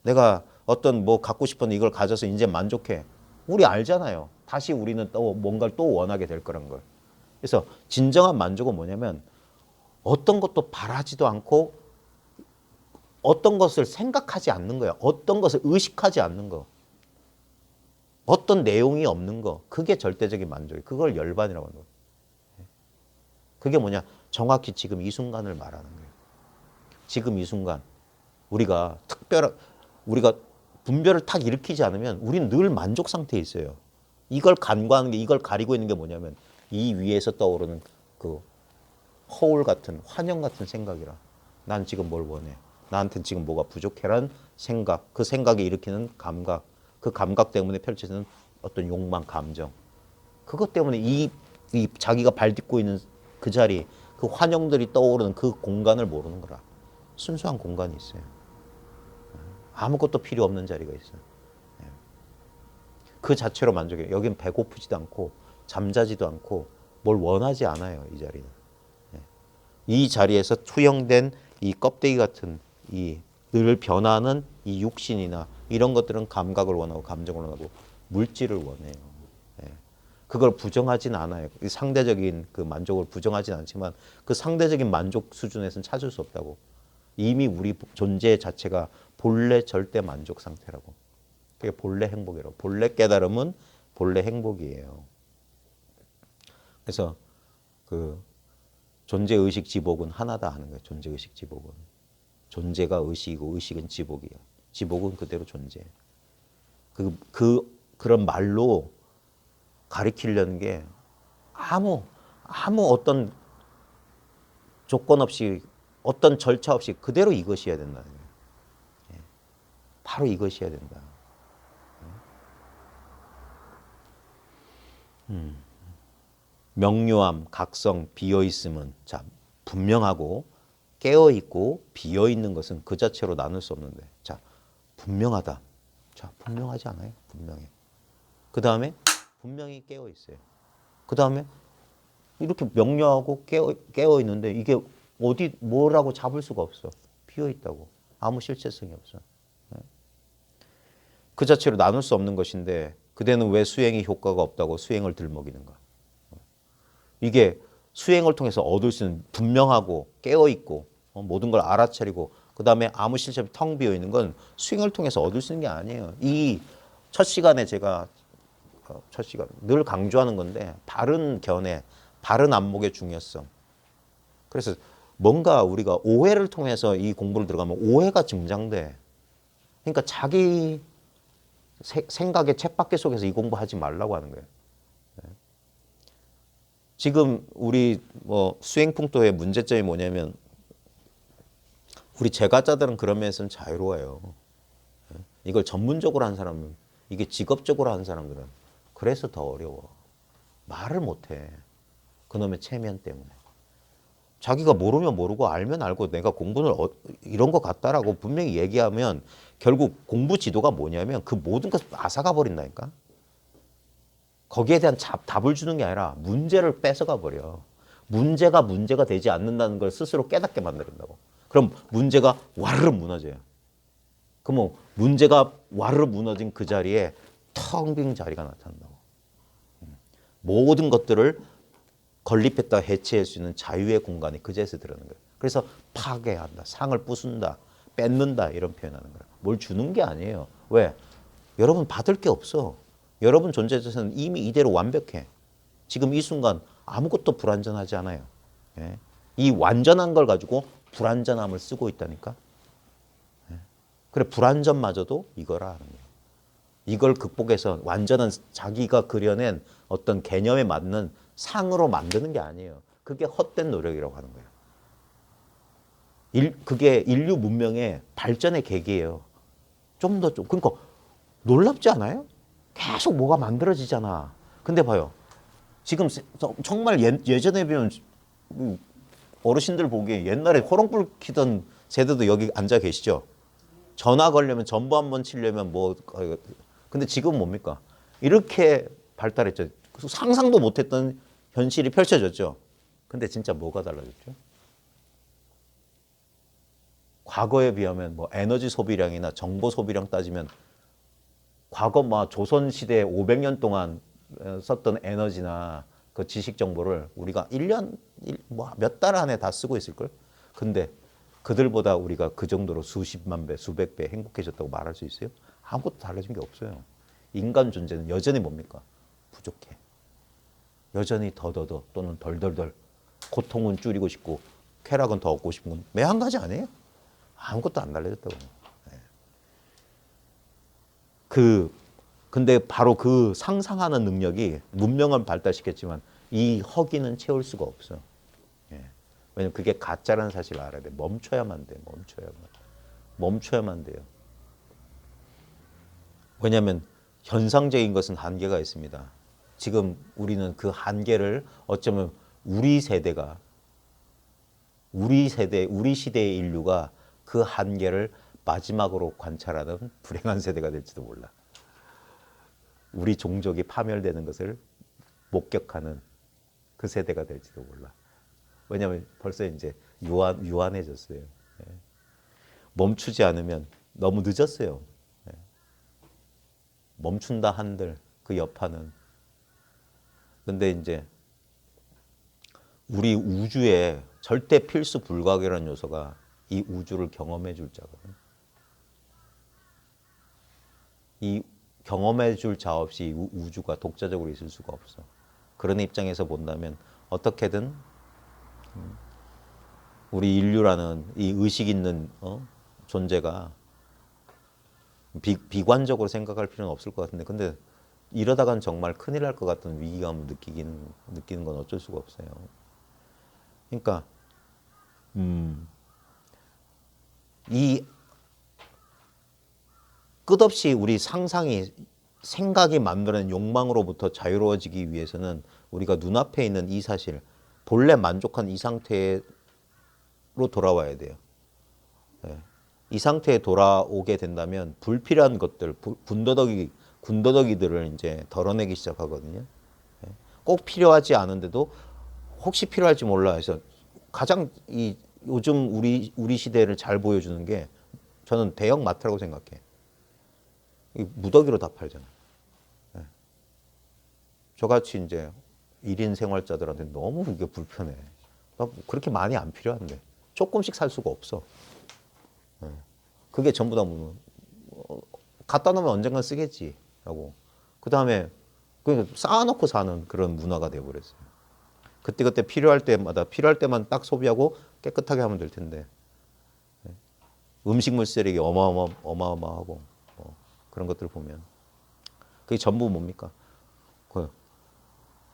내가 어떤 뭐 갖고 싶은 이걸 가져서 이제 만족해. 우리 알잖아요. 다시 우리는 또 뭔가를 또 원하게 될 거란 걸. 그래서 진정한 만족은 뭐냐면 어떤 것도 바라지도 않고 어떤 것을 생각하지 않는 거야. 어떤 것을 의식하지 않는 거. 어떤 내용이 없는 거. 그게 절대적인 만족이에요. 그걸 열반이라고 하는 거예요. 그게 뭐냐? 정확히 지금 이 순간을 말하는 거예요. 지금 이 순간 우리가 우리가 분별을 탁 일으키지 않으면 우리는 늘 만족 상태에 있어요. 이걸 간과하는 게, 이걸 가리고 있는 게 뭐냐면 이 위에서 떠오르는 그 허울 같은, 환영 같은 생각이라. 난 지금 뭘 원해? 나한테는 지금 뭐가 부족해라는 생각, 그 생각이 일으키는 감각, 그 감각 때문에 펼쳐지는 어떤 욕망, 감정. 그것 때문에 이 자기가 발 딛고 있는 그 자리, 그 환영들이 떠오르는 그 공간을 모르는 거라. 순수한 공간이 있어요. 아무것도 필요 없는 자리가 있어요. 그 자체로 만족해요. 여긴 배고프지도 않고 잠자지도 않고 뭘 원하지 않아요. 이 자리는. 이 자리에서 투영된 이 껍데기 같은 이 늘 변하는 이 육신이나 이런 것들은 감각을 원하고 감정을 원하고 물질을 원해요. 그걸 부정하진 않아요. 상대적인 그 만족을 부정하진 않지만 그 상대적인 만족 수준에서는 찾을 수 없다고. 이미 우리 존재 자체가 본래 절대 만족 상태라고. 그게 본래 행복이라고. 본래 깨달음은 본래 행복이에요. 그래서 그 존재의식 지복은 하나다 하는 거예요. 존재의식 지복은. 존재가 의식이고 의식은 지복이에요. 지복은 그대로 존재. 그런 말로 가리키려는 게 아무 어떤 조건 없이 어떤 절차 없이 그대로 이것이어야 된다는 거예요. 바로 이것이어야 된다. 명료함, 각성, 비어있음은 자 분명하고 깨어있고 비어있는 것은 그 자체로 나눌 수 없는데 자 분명하다. 자 분명하지 않아요? 분명해. 그 다음에 분명히 깨어있어요. 그 다음에 이렇게 명료하고 깨어있는데 이게 어디 뭐라고 잡을 수가 없어. 비어있다고. 아무 실체성이 없어. 그 자체로 나눌 수 없는 것인데 그대는 왜 수행이 효과가 없다고 수행을 들먹이는가. 이게 수행을 통해서 얻을 수 있는 분명하고 깨어있고 모든 걸 알아차리고 그 다음에 아무 실체 없이 텅 비어있는 건 수행을 통해서 얻을 수 있는 게 아니에요. 이 첫 시간에 제가 늘 강조하는 건데 바른 견해, 바른 안목의 중요성. 그래서 뭔가 우리가 오해를 통해서 이 공부를 들어가면 오해가 증장돼. 그러니까 자기 생각의 쳇바퀴 속에서 이 공부하지 말라고 하는 거예요. 지금 우리 수행풍토의 문제점이 뭐냐면 우리 제가자들은 그런 면에서는 자유로워요. 이걸 전문적으로 한 사람은 이게 직업적으로 한 사람들은 그래서 더 어려워. 말을 못해. 그놈의 체면 때문에. 자기가 모르면 모르고 알면 알고 내가 공부는 이런 것 같다라고 분명히 얘기하면 결국 공부 지도가 뭐냐면 그 모든 것을 앗아가 버린다니까. 거기에 대한 답을 주는 게 아니라 문제를 뺏어가 버려. 문제가 되지 않는다는 걸 스스로 깨닫게 만든다고. 그럼 문제가 와르르 무너져요. 그럼 문제가 와르르 무너진 그 자리에 텅 빈 자리가 나타난다고. 모든 것들을 건립했다 해체할 수 있는 자유의 공간이 그 자리에서 들어가는 거예요. 그래서 파괴한다, 상을 부순다, 뺏는다 이런 표현하는 거예요. 뭘 주는 게 아니에요. 왜? 여러분 받을 게 없어. 여러분 존재 자체는 이미 이대로 완벽해. 지금 이 순간 아무것도 불완전하지 않아요. 예? 이 완전한 걸 가지고 불완전함을 쓰고 있다니까. 예? 그래 불완전마저도 이거라 하는 거예요. 이걸 극복해서 완전한 자기가 그려낸 어떤 개념에 맞는 상으로 만드는 게 아니에요. 그게 헛된 노력이라고 하는 거예요. 그게 인류 문명의 발전의 계기예요. 그러니까 놀랍지 않아요? 계속 뭐가 만들어지잖아. 근데 봐요. 지금 정말 예전에 비하면 어르신들 보기에 옛날에 호롱불 키던 세대도 여기 앉아 계시죠? 전화 걸려면 전부 한번 치려면 근데 지금 뭡니까? 이렇게 발달했죠. 상상도 못했던 현실이 펼쳐졌죠. 근데 진짜 뭐가 달라졌죠? 과거에 비하면 에너지 소비량이나 정보 소비량 따지면 과거 조선 시대 500년 동안 썼던 에너지나 그 지식 정보를 우리가 1년, 뭐 몇 달 안에 다 쓰고 있을걸? 근데 그들보다 우리가 그 정도로 수십만 배, 수백 배 행복해졌다고 말할 수 있어요? 아무것도 달라진 게 없어요. 인간 존재는 여전히 뭡니까? 부족해. 여전히 더더더 또는 덜덜덜. 고통은 줄이고 싶고 쾌락은 더 얻고 싶은 건 매 한 가지 아니에요? 아무것도 안 달라졌다고. 근데 바로 그 상상하는 능력이 문명을 발달시켰지만 이 허기는 채울 수가 없어. 왜냐면 그게 가짜라는 사실을 알아야 돼. 멈춰야만 돼. 멈춰야만 돼요. 왜냐하면 현상적인 것은 한계가 있습니다. 지금 우리는 그 한계를 어쩌면 우리 세대, 우리 시대의 인류가 그 한계를 마지막으로 관찰하는 불행한 세대가 될지도 몰라. 우리 종족이 파멸되는 것을 목격하는 그 세대가 될지도 몰라. 왜냐하면 벌써 이제 유한해졌어요. 멈추지 않으면 너무 늦었어요. 멈춘다 한들 그 여파는. 근데 이제 우리 우주에 절대 필수 불가결한 요소가 이 우주를 경험해 줄 자거든. 이 경험해 줄 자 없이 우주가 독자적으로 있을 수가 없어. 그런 입장에서 본다면 어떻게든 우리 인류라는 이 의식 있는 존재가 비관적으로 생각할 필요는 없을 것 같은데, 근데 이러다간 정말 큰일 날 것 같은 위기감을 느끼는 건 어쩔 수가 없어요. 그러니까 이 끝없이 우리 생각이 만드는 욕망으로부터 자유로워지기 위해서는 우리가 눈앞에 있는 이 사실, 본래 만족한 이 상태로 돌아와야 돼요. 이 상태에 돌아오게 된다면 불필요한 것들, 군더더기들을 이제 덜어내기 시작하거든요. 꼭 필요하지 않은데도 혹시 필요할지 몰라 해서 가장 요즘 우리 시대를 잘 보여주는 게 저는 대형 마트라고 생각해. 무더기로 다 팔잖아. 저같이 이제 1인 생활자들한테 너무 이게 불편해. 그렇게 많이 안 필요한데 조금씩 살 수가 없어. 그게 전부 다 갖다 놓으면 언젠간 쓰겠지라고. 그 다음에 쌓아놓고 사는 그런 문화가 돼버렸어요. 그때그때 필요할 때만 딱 소비하고 깨끗하게 하면 될 텐데. 음식물 쓰레기 어마어마하고 그런 것들 보면 그게 전부 뭡니까? 그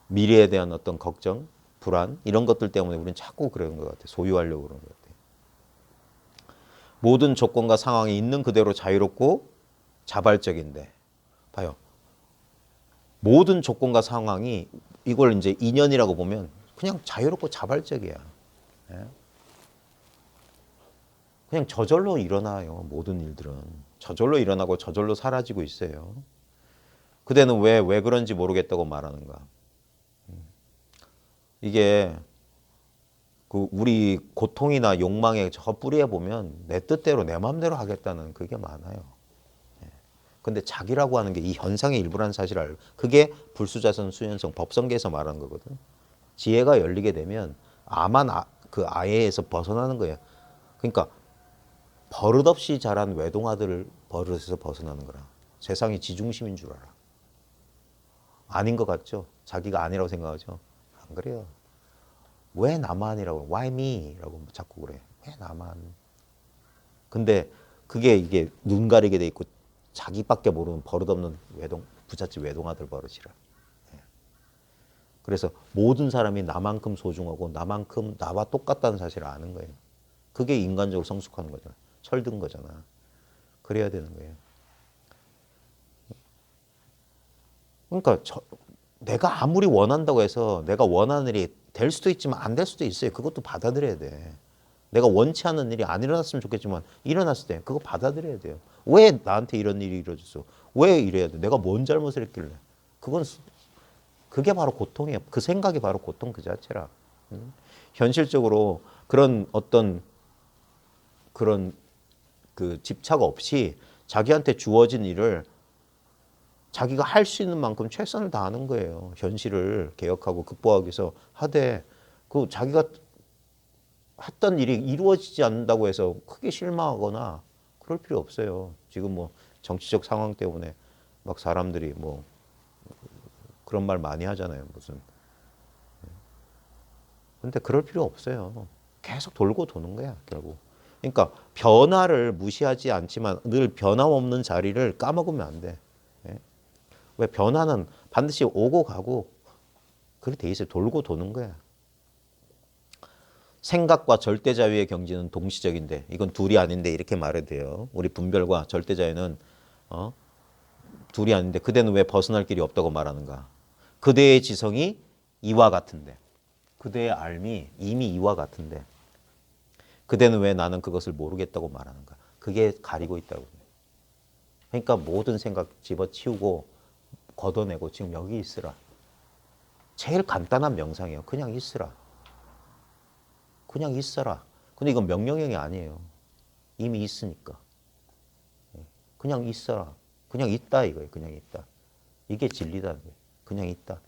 미래에 대한 어떤 걱정, 불안 이런 것들 때문에 우리는 자꾸 그러는 것 같아요. 소유하려고 그러는 것 같아요. 모든 조건과 상황이 있는 그대로 자유롭고 자발적인데, 봐요. 모든 조건과 상황이 이걸 이제 인연이라고 보면 그냥 자유롭고 자발적이야. 그냥 저절로 일어나요. 모든 일들은 저절로 일어나고 저절로 사라지고 있어요. 그대는 왜 그런지 모르겠다고 말하는가? 이게 우리 고통이나 욕망의 저 뿌리에 보면 내 뜻대로 내 마음대로 하겠다는 그게 많아요. 근데 자기라고 하는 게 이 현상의 일부라는 사실을 알고, 그게 불수자선 수연성 법성계에서 말하는 거거든. 지혜가 열리게 되면 그 아예에서 벗어나는 거예요. 그러니까 버릇없이 자란 외동아들을 버릇에서 벗어나는 거라. 세상이 지중심인 줄 알아. 아닌 것 같죠? 자기가 아니라고 생각하죠? 안 그래요. 왜 나만이라고, why me? 라고 자꾸 그래. 왜 나만? 근데 이게 눈 가리게 돼 있고 자기밖에 모르는 버릇없는 부잣집 외동아들 버릇이라. 그래서 모든 사람이 나만큼 소중하고 나만큼 나와 똑같다는 사실을 아는 거예요. 그게 인간적으로 성숙하는 거잖아. 철든 거잖아. 그래야 되는 거예요. 그러니까 내가 아무리 원한다고 해서 내가 원하는 일이 될 수도 있지만 안 될 수도 있어요. 그것도 받아들여야 돼. 내가 원치 않는 일이 안 일어났으면 좋겠지만 일어났을 때 그거 받아들여야 돼요. 왜 나한테 이런 일이 이루어졌어? 왜 이래야 돼? 내가 뭔 잘못을 했길래? 그게 바로 고통이에요. 그 생각이 바로 고통 그 자체라. 현실적으로 그런 어떤 그런 그 집착 없이 자기한테 주어진 일을 자기가 할 수 있는 만큼 최선을 다하는 거예요. 현실을 개혁하고 극복하기 위해서 하되 그 자기가 했던 일이 이루어지지 않는다고 해서 크게 실망하거나 그럴 필요 없어요. 지금 뭐 정치적 상황 때문에 막 사람들이 뭐 그런 말 많이 하잖아요. 무슨. 근데 그럴 필요 없어요. 계속 돌고 도는 거야, 결국. 그러니까 변화를 무시하지 않지만 늘 변함없는 자리를 까먹으면 안 돼. 예? 왜 변화는 반드시 오고 가고 그렇게 돼 있어요. 돌고 도는 거야. 생각과 절대자유의 경지는 동시적인데 이건 둘이 아닌데 이렇게 말해도 돼요. 우리 분별과 절대자유는 둘이 아닌데 그대는 왜 벗어날 길이 없다고 말하는가. 그대의 지성이 이와 같은데 그대의 알미 이미 이와 같은데 그대는 왜 나는 그것을 모르겠다고 말하는가. 그게 가리고 있다고. 그러니까 모든 생각 집어치우고 걷어내고 지금 여기 있으라. 제일 간단한 명상이에요. 그냥 있으라. 그냥 있어라. 근데 이건 명령형이 아니에요. 이미 있으니까. 그냥 있어라. 그냥 있다 이거예요. 그냥 있다. 이게 진리다는 거예요. 그냥 있다.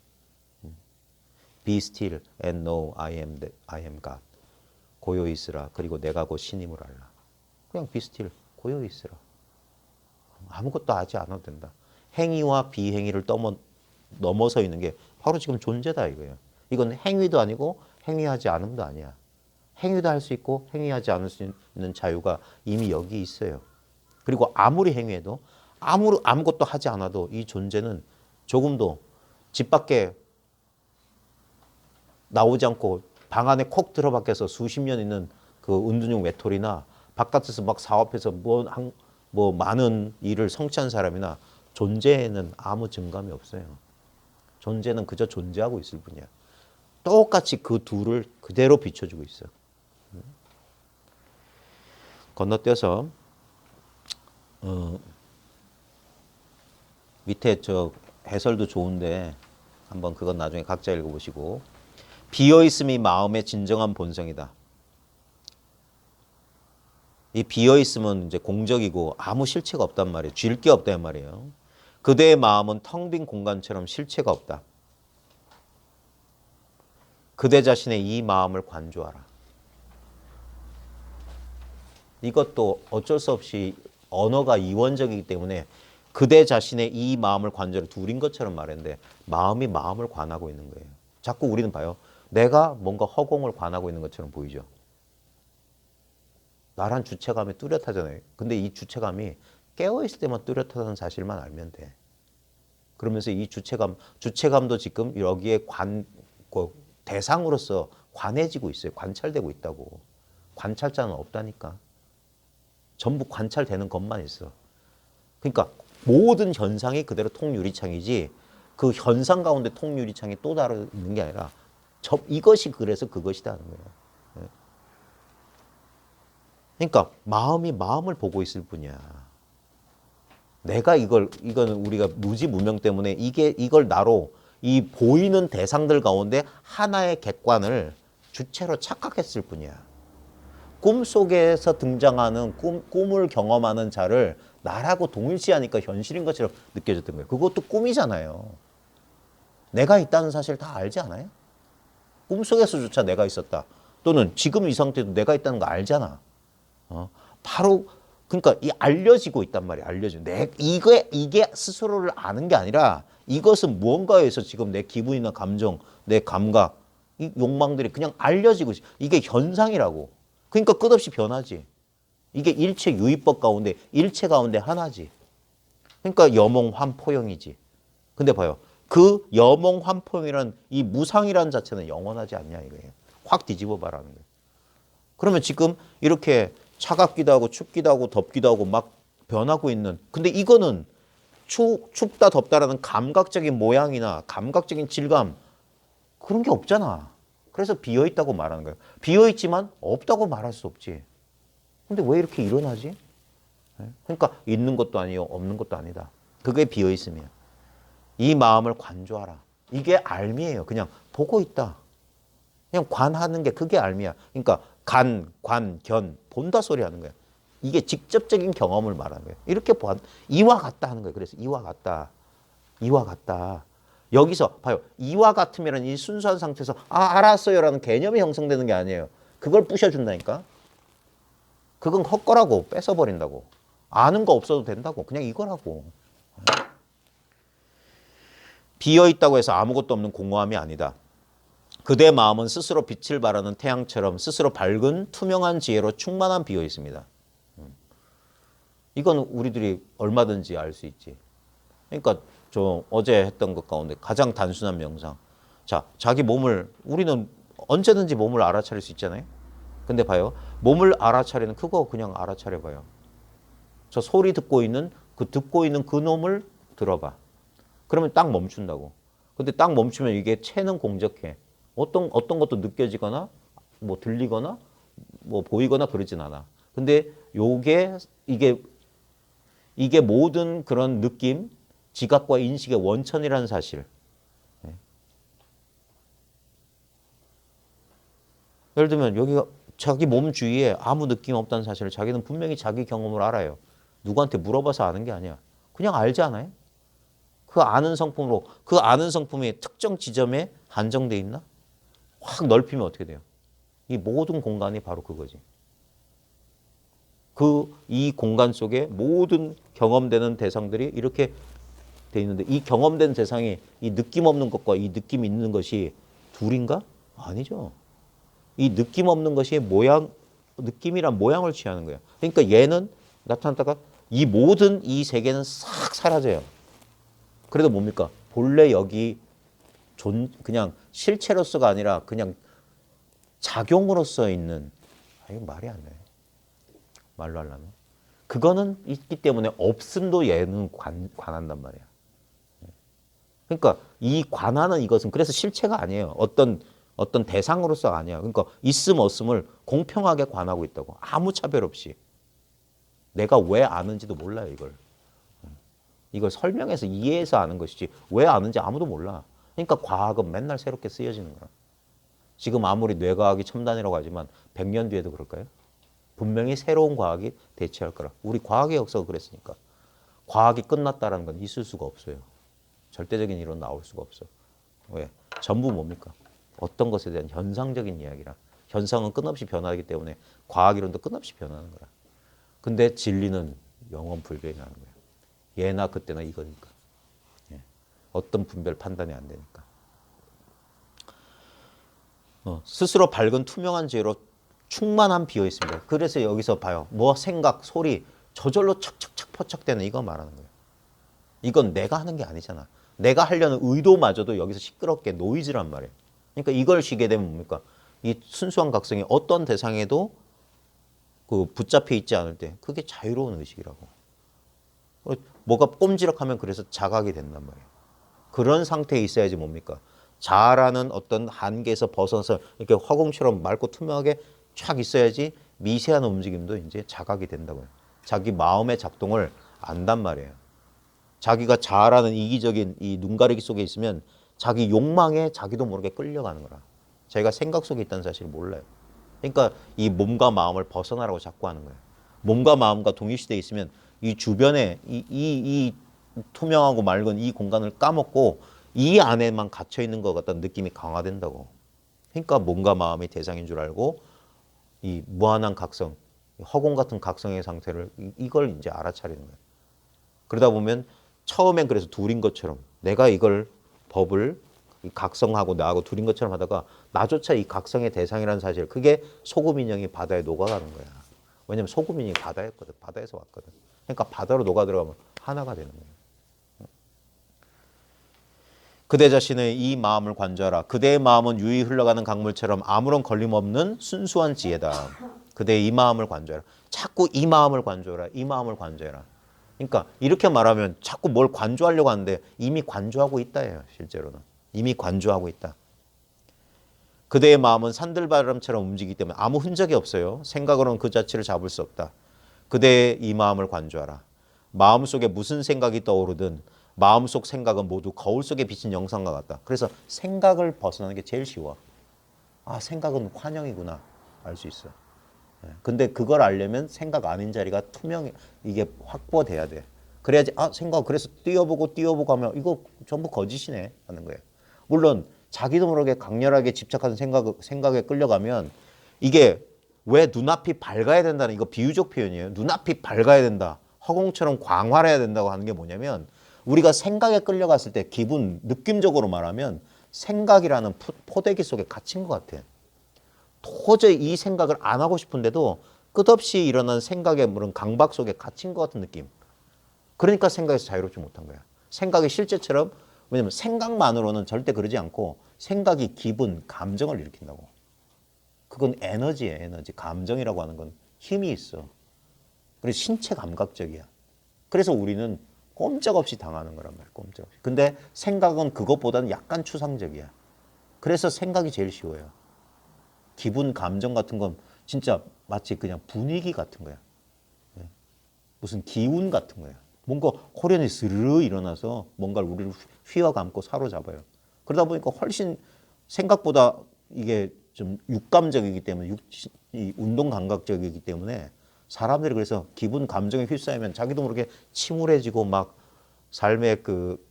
Be still and know I am God. 고요 있으라. 그리고 내가 곧 신임을 알라. 그냥 be still. 고요 있으라. 아무것도 하지 않아도 된다. 행위와 비행위를 넘어서 있는 게 바로 지금 존재다 이거예요. 이건 행위도 아니고 행위하지 않음도 아니야. 행위도 할 수 있고 행위하지 않을 수 있는 자유가 이미 여기 있어요. 그리고 아무리 행위해도 아무것도 하지 않아도 이 존재는 조금도 집 밖에 나오지 않고 방 안에 콕 들어박혀서 수십 년 있는 그 은둔형 외톨이나 바깥에서 막 사업해서 뭐 많은 일을 성취한 사람이나 존재에는 아무 증감이 없어요. 존재는 그저 존재하고 있을 뿐이야. 똑같이 그 둘을 그대로 비춰주고 있어. 건너뛰어서 밑에 저 해설도 좋은데 한번 그건 나중에 각자 읽어보시고. 비어있음이 마음의 진정한 본성이다. 이 비어있음은 이제 공적이고 아무 실체가 없단 말이에요. 쥘 게 없단 말이에요. 그대의 마음은 텅 빈 공간처럼 실체가 없다. 그대 자신의 이 마음을 관조하라. 이것도 어쩔 수 없이 언어가 이원적이기 때문에 그대 자신의 이 마음을 관조를 둘인 것처럼 말했는데 마음이 마음을 관하고 있는 거예요. 자꾸 우리는 봐요. 내가 뭔가 허공을 관하고 있는 것처럼 보이죠. 나란 주체감이 뚜렷하잖아요. 근데 이 주체감이 깨어있을 때만 뚜렷하다는 사실만 알면 돼. 그러면서 이 주체감도 지금 여기에 대상으로서 관해지고 있어요. 관찰되고 있다고. 관찰자는 없다니까. 전부 관찰되는 것만 있어. 그러니까 모든 현상이 그대로 통유리창이지 그 현상 가운데 통유리창이 또 다른 있는 게 아니라 이것이 그래서 그것이다는 거예요. 그러니까 마음이 마음을 보고 있을 뿐이야. 내가 이거는 우리가 무지무명 때문에 이걸 나로 이 보이는 대상들 가운데 하나의 객관을 주체로 착각했을 뿐이야. 꿈속에서 등장하는 꿈을 경험하는 자를 나라고 동일시하니까 현실인 것처럼 느껴졌던 거예요. 그것도 꿈이잖아요. 내가 있다는 사실 다 알지 않아요? 꿈속에서조차 내가 있었다. 또는 지금 이 상태도 내가 있다는 거 알잖아. 바로 그러니까 이 알려지고 있단 말이야. 이게 스스로를 아는 게 아니라 이것은 무언가에서 지금 내 기분이나 감정, 내 감각, 이 욕망들이 그냥 알려지고 있어. 이게 현상이라고. 그러니까 끝없이 변하지. 이게 일체 유의법 가운데 일체 가운데 하나지. 그러니까 여몽환포영이지. 근데 봐요. 그 여몽환포영이란 이 무상이라는 자체는 영원하지 않냐 이거예요. 확 뒤집어 봐라는 거예요. 그러면 지금 이렇게 차갑기도 하고 춥기도 하고 덥기도 하고 막 변하고 있는. 근데 이거는 춥다 덥다라는 감각적인 모양이나 감각적인 질감 그런 게 없잖아. 그래서 비어있다고 말하는 거예요. 비어있지만 없다고 말할 수 없지. 근데 왜 이렇게 일어나지? 그러니까 있는 것도 아니요 없는 것도 아니다. 그게 비어있음이야. 이 마음을 관조하라. 이게 알미예요. 그냥 보고 있다. 그냥 관하는 게 그게 알미야. 그러니까 관, 견, 본다 소리 하는 거야. 이게 직접적인 경험을 말하는 거예요. 이렇게 이와 같다 하는 거예요. 그래서 이와 같다. 이와 같다. 여기서 봐요. 이와 같으면 이 순수한 상태에서 알았어요라는 개념이 형성되는 게 아니에요. 그걸 부셔준다니까. 그건 헛거라고 뺏어버린다고. 아는 거 없어도 된다고. 그냥 이거라고. 비어있다고 해서 아무것도 없는 공허함이 아니다. 그대 마음은 스스로 빛을 발하는 태양처럼 스스로 밝은 투명한 지혜로 충만한 비어 있습니다. 이건 우리들이 얼마든지 알 수 있지. 그러니까 저 어제 했던 것 가운데 가장 단순한 명상. 자, 자기 몸을 우리는 언제든지 몸을 알아차릴 수 있잖아요. 근데 봐요. 몸을 알아차리는 그거 그냥 알아차려 봐요. 저 소리 듣고 있는 그 놈을 들어봐. 그러면 딱 멈춘다고. 근데 딱 멈추면 이게 체는 공적해. 어떤 것도 느껴지거나 뭐 들리거나 뭐 보이거나 그러진 않아. 근데 이게 모든 그런 느낌, 지각과 인식의 원천이라는 사실. 예를 들면 여기가 자기 몸 주위에 아무 느낌 없다는 사실을 자기는 분명히 자기 경험으로 알아요. 누구한테 물어봐서 아는 게 아니야. 그냥 알지 않아요? 그 아는 성품이 특정 지점에 한정돼 있나? 확 넓히면 어떻게 돼요? 이 모든 공간이 바로 그거지. 이 공간 속에 모든 경험되는 대상들이 이렇게 돼 있는데 이 경험된 대상이 이 느낌 없는 것과 이 느낌 있는 것이 둘인가? 아니죠. 이 느낌 없는 것이 느낌이란 모양을 취하는 거예요. 그러니까 얘는 나타났다가 이 모든 이 세계는 싹 사라져요. 그래도 뭡니까? 본래 여기 그냥 실체로서가 아니라 그냥 작용으로서 있는 이거 말이 안 돼. 말로 하려면. 그거는 있기 때문에 없음도 얘는 관한단 말이야. 그러니까 이 관하는 이것은 그래서 실체가 아니에요. 어떤 대상으로서 아니야. 그러니까 있음 없음을 공평하게 관하고 있다고. 아무 차별 없이. 내가 왜 아는지도 몰라요, 이걸. 이걸 설명해서 이해해서 아는 것이지 왜 아는지 아무도 몰라. 그러니까 과학은 맨날 새롭게 쓰여지는 거야. 지금 아무리 뇌과학이 첨단이라고 하지만 100년 뒤에도 그럴까요? 분명히 새로운 과학이 대체할 거라. 우리 과학의 역사가 그랬으니까. 과학이 끝났다는 건 있을 수가 없어요. 절대적인 이론 나올 수가 없어. 왜? 전부 뭡니까? 어떤 것에 대한 현상적인 이야기라. 현상은 끝없이 변하기 때문에 과학 이론도 끝없이 변하는 거라. 근데 진리는 영원 불변이라는 거예요. 예나 그때나 이거니까. 예. 어떤 분별 판단이 안 되니까. 스스로 밝은 투명한 지혜로 충만한 비어 있습니다. 그래서 여기서 봐요. 뭐 생각, 소리 저절로 척척척 포착되는 이거 말하는 거예요. 이건 내가 하는 게 아니잖아. 내가 하려는 의도마저도 여기서 시끄럽게 노이즈란 말이에요. 그러니까 이걸 쉬게 되면 뭡니까? 이 순수한 각성이 어떤 대상에도 그 붙잡혀 있지 않을 때 그게 자유로운 의식이라고. 뭐가 꼼지락하면 그래서 자각이 된단 말이에요. 그런 상태에 있어야지 뭡니까? 자아라는 어떤 한계에서 벗어나서 이렇게 화공처럼 맑고 투명하게 촥 있어야지 미세한 움직임도 이제 자각이 된다고요. 자기 마음의 작동을 안단 말이에요. 자기가 자아라는 이기적인 이 눈가리기 속에 있으면 자기 욕망에 자기도 모르게 끌려가는 거라. 자기가 생각 속에 있다는 사실을 몰라요. 그러니까 이 몸과 마음을 벗어나라고 자꾸 하는 거예요. 몸과 마음과 동일시대에 있으면 이 주변에 이 투명하고 맑은 이 공간을 까먹고 이 안에만 갇혀 있는 것 같다는 느낌이 강화된다고. 그러니까 몸과 마음이 대상인 줄 알고 이 무한한 각성, 허공 같은 각성의 상태를 이걸 이제 알아차리는 거예요. 그러다 보면 처음엔 그래서 둘인 것처럼 내가 이걸 법을 각성하고 나하고 둘인 것처럼 하다가 나조차 이 각성의 대상이라는 사실 그게 소금 인형이 바다에 녹아가는 거야. 왜냐면 소금 인형이 바다였거든. 바다에서 왔거든. 그러니까 바다로 녹아 들어가면 하나가 되는 거예요. 그대 자신의 이 마음을 관조하라. 그대의 마음은 유유히 흘러가는 강물처럼 아무런 걸림없는 순수한 지혜다. 그대의 이 마음을 관조하라. 자꾸 이 마음을 관조하라. 이 마음을 관조해라. 그러니까 이렇게 말하면 자꾸 뭘 관조하려고 하는데 이미 관조하고 있다예요. 실제로는. 이미 관조하고 있다. 그대의 마음은 산들바람처럼 움직이기 때문에 아무 흔적이 없어요. 생각으로는 그 자체를 잡을 수 없다. 그대의 이 마음을 관조하라. 마음속에 무슨 생각이 떠오르든 마음속 생각은 모두 거울 속에 비친 영상과 같다. 그래서 생각을 벗어나는 게 제일 쉬워. 아, 생각은 환영이구나. 알 수 있어. 근데 그걸 알려면 생각 아닌 자리가 이게 확보돼야 돼. 그래야지 생각 그래서 뛰어보고 하면 이거 전부 거짓이네 하는 거예요. 물론 자기도 모르게 강렬하게 집착하는 생각에 끌려가면 이게 왜 눈앞이 밝아야 된다는 이거 비유적 표현이에요. 눈앞이 밝아야 된다. 허공처럼 광활해야 된다고 하는 게 뭐냐면 우리가 생각에 끌려갔을 때 기분 느낌적으로 말하면 생각이라는 포대기 속에 갇힌 것 같아요. 도저히 이 생각을 안 하고 싶은데도 끝없이 일어나는 생각의 물은 강박 속에 갇힌 것 같은 느낌. 그러니까 생각에서 자유롭지 못한 거야. 생각이 실제처럼 왜냐면 생각만으로는 절대 그러지 않고 생각이 기분, 감정을 일으킨다고. 그건 에너지예요, 에너지. 감정이라고 하는 건 힘이 있어. 그래서 신체 감각적이야. 그래서 우리는 꼼짝없이 당하는 거란 말이야, 꼼짝없이. 근데 생각은 그것보다는 약간 추상적이야. 그래서 생각이 제일 쉬워요. 기분, 감정 같은 건 진짜 마치 그냥 분위기 같은 거야. 무슨 기운 같은 거야. 뭔가 호련히 스르르 일어나서 뭔가를 우리를 휘어감고 사로잡아요. 그러다 보니까 훨씬 생각보다 이게 좀 육감적이기 때문에 이 운동 감각적이기 때문에 사람들이 그래서 기분 감정에 휩싸이면 자기도 모르게 침울해지고 막 삶의 그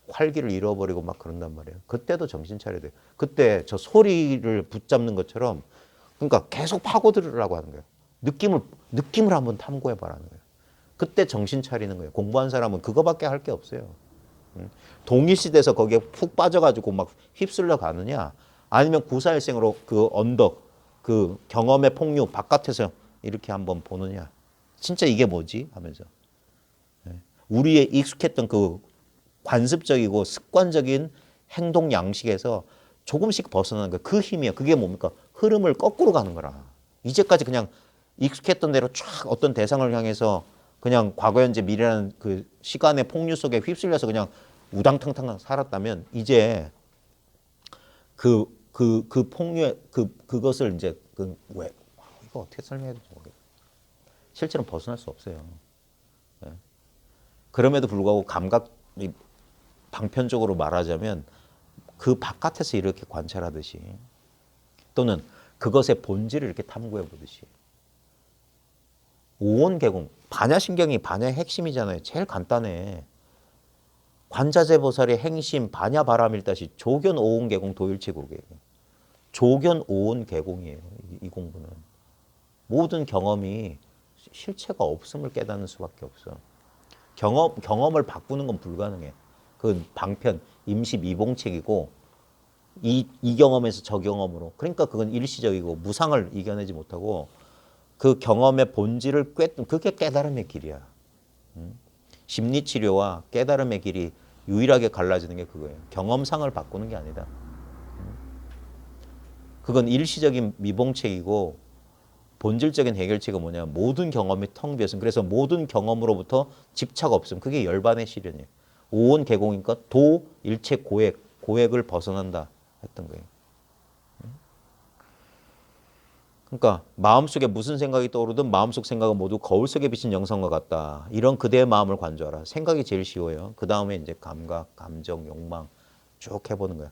활기를 잃어버리고 막 그런단 말이에요. 그때도 정신 차려야 돼요. 그때 저 소리를 붙잡는 것처럼 그러니까 계속 파고들으라고 하는 거예요. 느낌을 한번 탐구해 봐라는 거예요. 그때 정신 차리는 거예요. 공부한 사람은 그거밖에 할 게 없어요. 동일시대에서 거기에 푹 빠져가지고 막 휩쓸려 가느냐 아니면 구사일생으로 그 언덕, 그 경험의 폭류 바깥에서 이렇게 한번 보느냐. 진짜 이게 뭐지? 하면서. 우리의 익숙했던 그 관습적이고 습관적인 행동 양식에서 조금씩 벗어나는 거예요. 그 힘이에요. 그게 뭡니까? 흐름을 거꾸로 가는 거라. 이제까지 그냥 익숙했던 대로 쫙 어떤 대상을 향해서 그냥 과거, 현재, 미래라는 그 시간의 폭류 속에 휩쓸려서 그냥 우당탕탕 살았다면 이제 그 폭류의 그것을 이제 왜 이거 어떻게 설명해야 될지 모르겠어요. 실제로는 벗어날 수 없어요. 네. 그럼에도 불구하고 감각이 방편적으로 말하자면 그 바깥에서 이렇게 관찰하듯이 또는 그것의 본질을 이렇게 탐구해 보듯이 오온개공 반야신경이 반야의 핵심이잖아요. 제일 간단해. 관자재보살의 행심 반야바라밀다시 조견 오온개공 도일체국이에요. 조견 오온개공이에요. 이 공부는. 모든 경험이 실체가 없음을 깨닫는 수밖에 없어. 경험을 바꾸는 건 불가능해. 그건 방편, 임시 미봉책이고 이 경험에서 저 경험으로. 그러니까 그건 일시적이고 무상을 이겨내지 못하고 그 경험의 본질을 그게 깨달음의 길이야. 심리치료와 깨달음의 길이 유일하게 갈라지는 게 그거예요. 경험상을 바꾸는 게 아니다. 그건 일시적인 미봉책이고 본질적인 해결책은 뭐냐. 모든 경험이 텅 비었음. 그래서 모든 경험으로부터 집착 없음. 그게 열반의 시련이에요. 오온 개공이니까 도 일체 고액을 벗어난다 했던 거예요. 그러니까 마음속에 무슨 생각이 떠오르든 마음속 생각은 모두 거울 속에 비친 영상과 같다. 이런 그대의 마음을 관조하라. 생각이 제일 쉬워요. 그 다음에 이제 감각, 감정, 욕망 쭉 해보는 거야.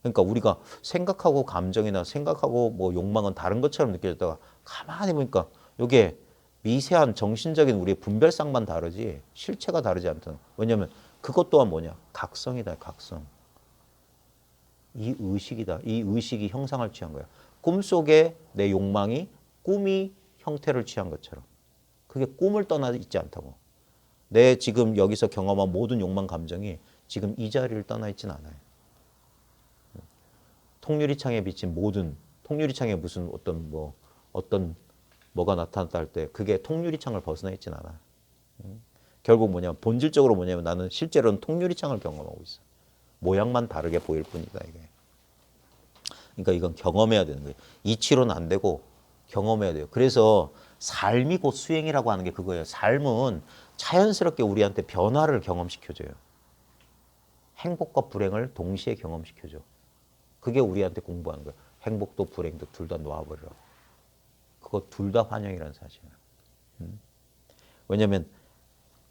그러니까 우리가 생각하고 감정이나 생각하고 뭐 욕망은 다른 것처럼 느껴졌다가 가만히 보니까 이게 미세한 정신적인 우리의 분별상만 다르지 실체가 다르지 않다. 왜냐하면 그것 또한 뭐냐? 각성이다. 각성. 이 의식이다. 이 의식이 형상을 취한 거야. 꿈속에 내 욕망이 꿈이 형태를 취한 것처럼. 그게 꿈을 떠나 있지 않다고. 내 지금 여기서 경험한 모든 욕망 감정이 지금 이 자리를 떠나 있진 않아요. 통유리창에 비친 모든 통유리창에 무슨 어떤 뭐가 나타났다 할 때 그게 통유리창을 벗어나 있진 않아. 결국 뭐냐 본질적으로 뭐냐면 나는 실제로는 통유리창을 경험하고 있어. 모양만 다르게 보일 뿐이다 이게. 그러니까 이건 경험해야 되는 거예요. 이치로는 안 되고 경험해야 돼요. 그래서 삶이 곧 수행이라고 하는 게 그거예요. 삶은 자연스럽게 우리한테 변화를 경험시켜줘요. 행복과 불행을 동시에 경험시켜줘. 그게 우리한테 공부하는 거예요. 행복도 불행도 둘 다 놓아버리라고. 그거 둘 다 환영이라는 사실이에요. 왜냐하면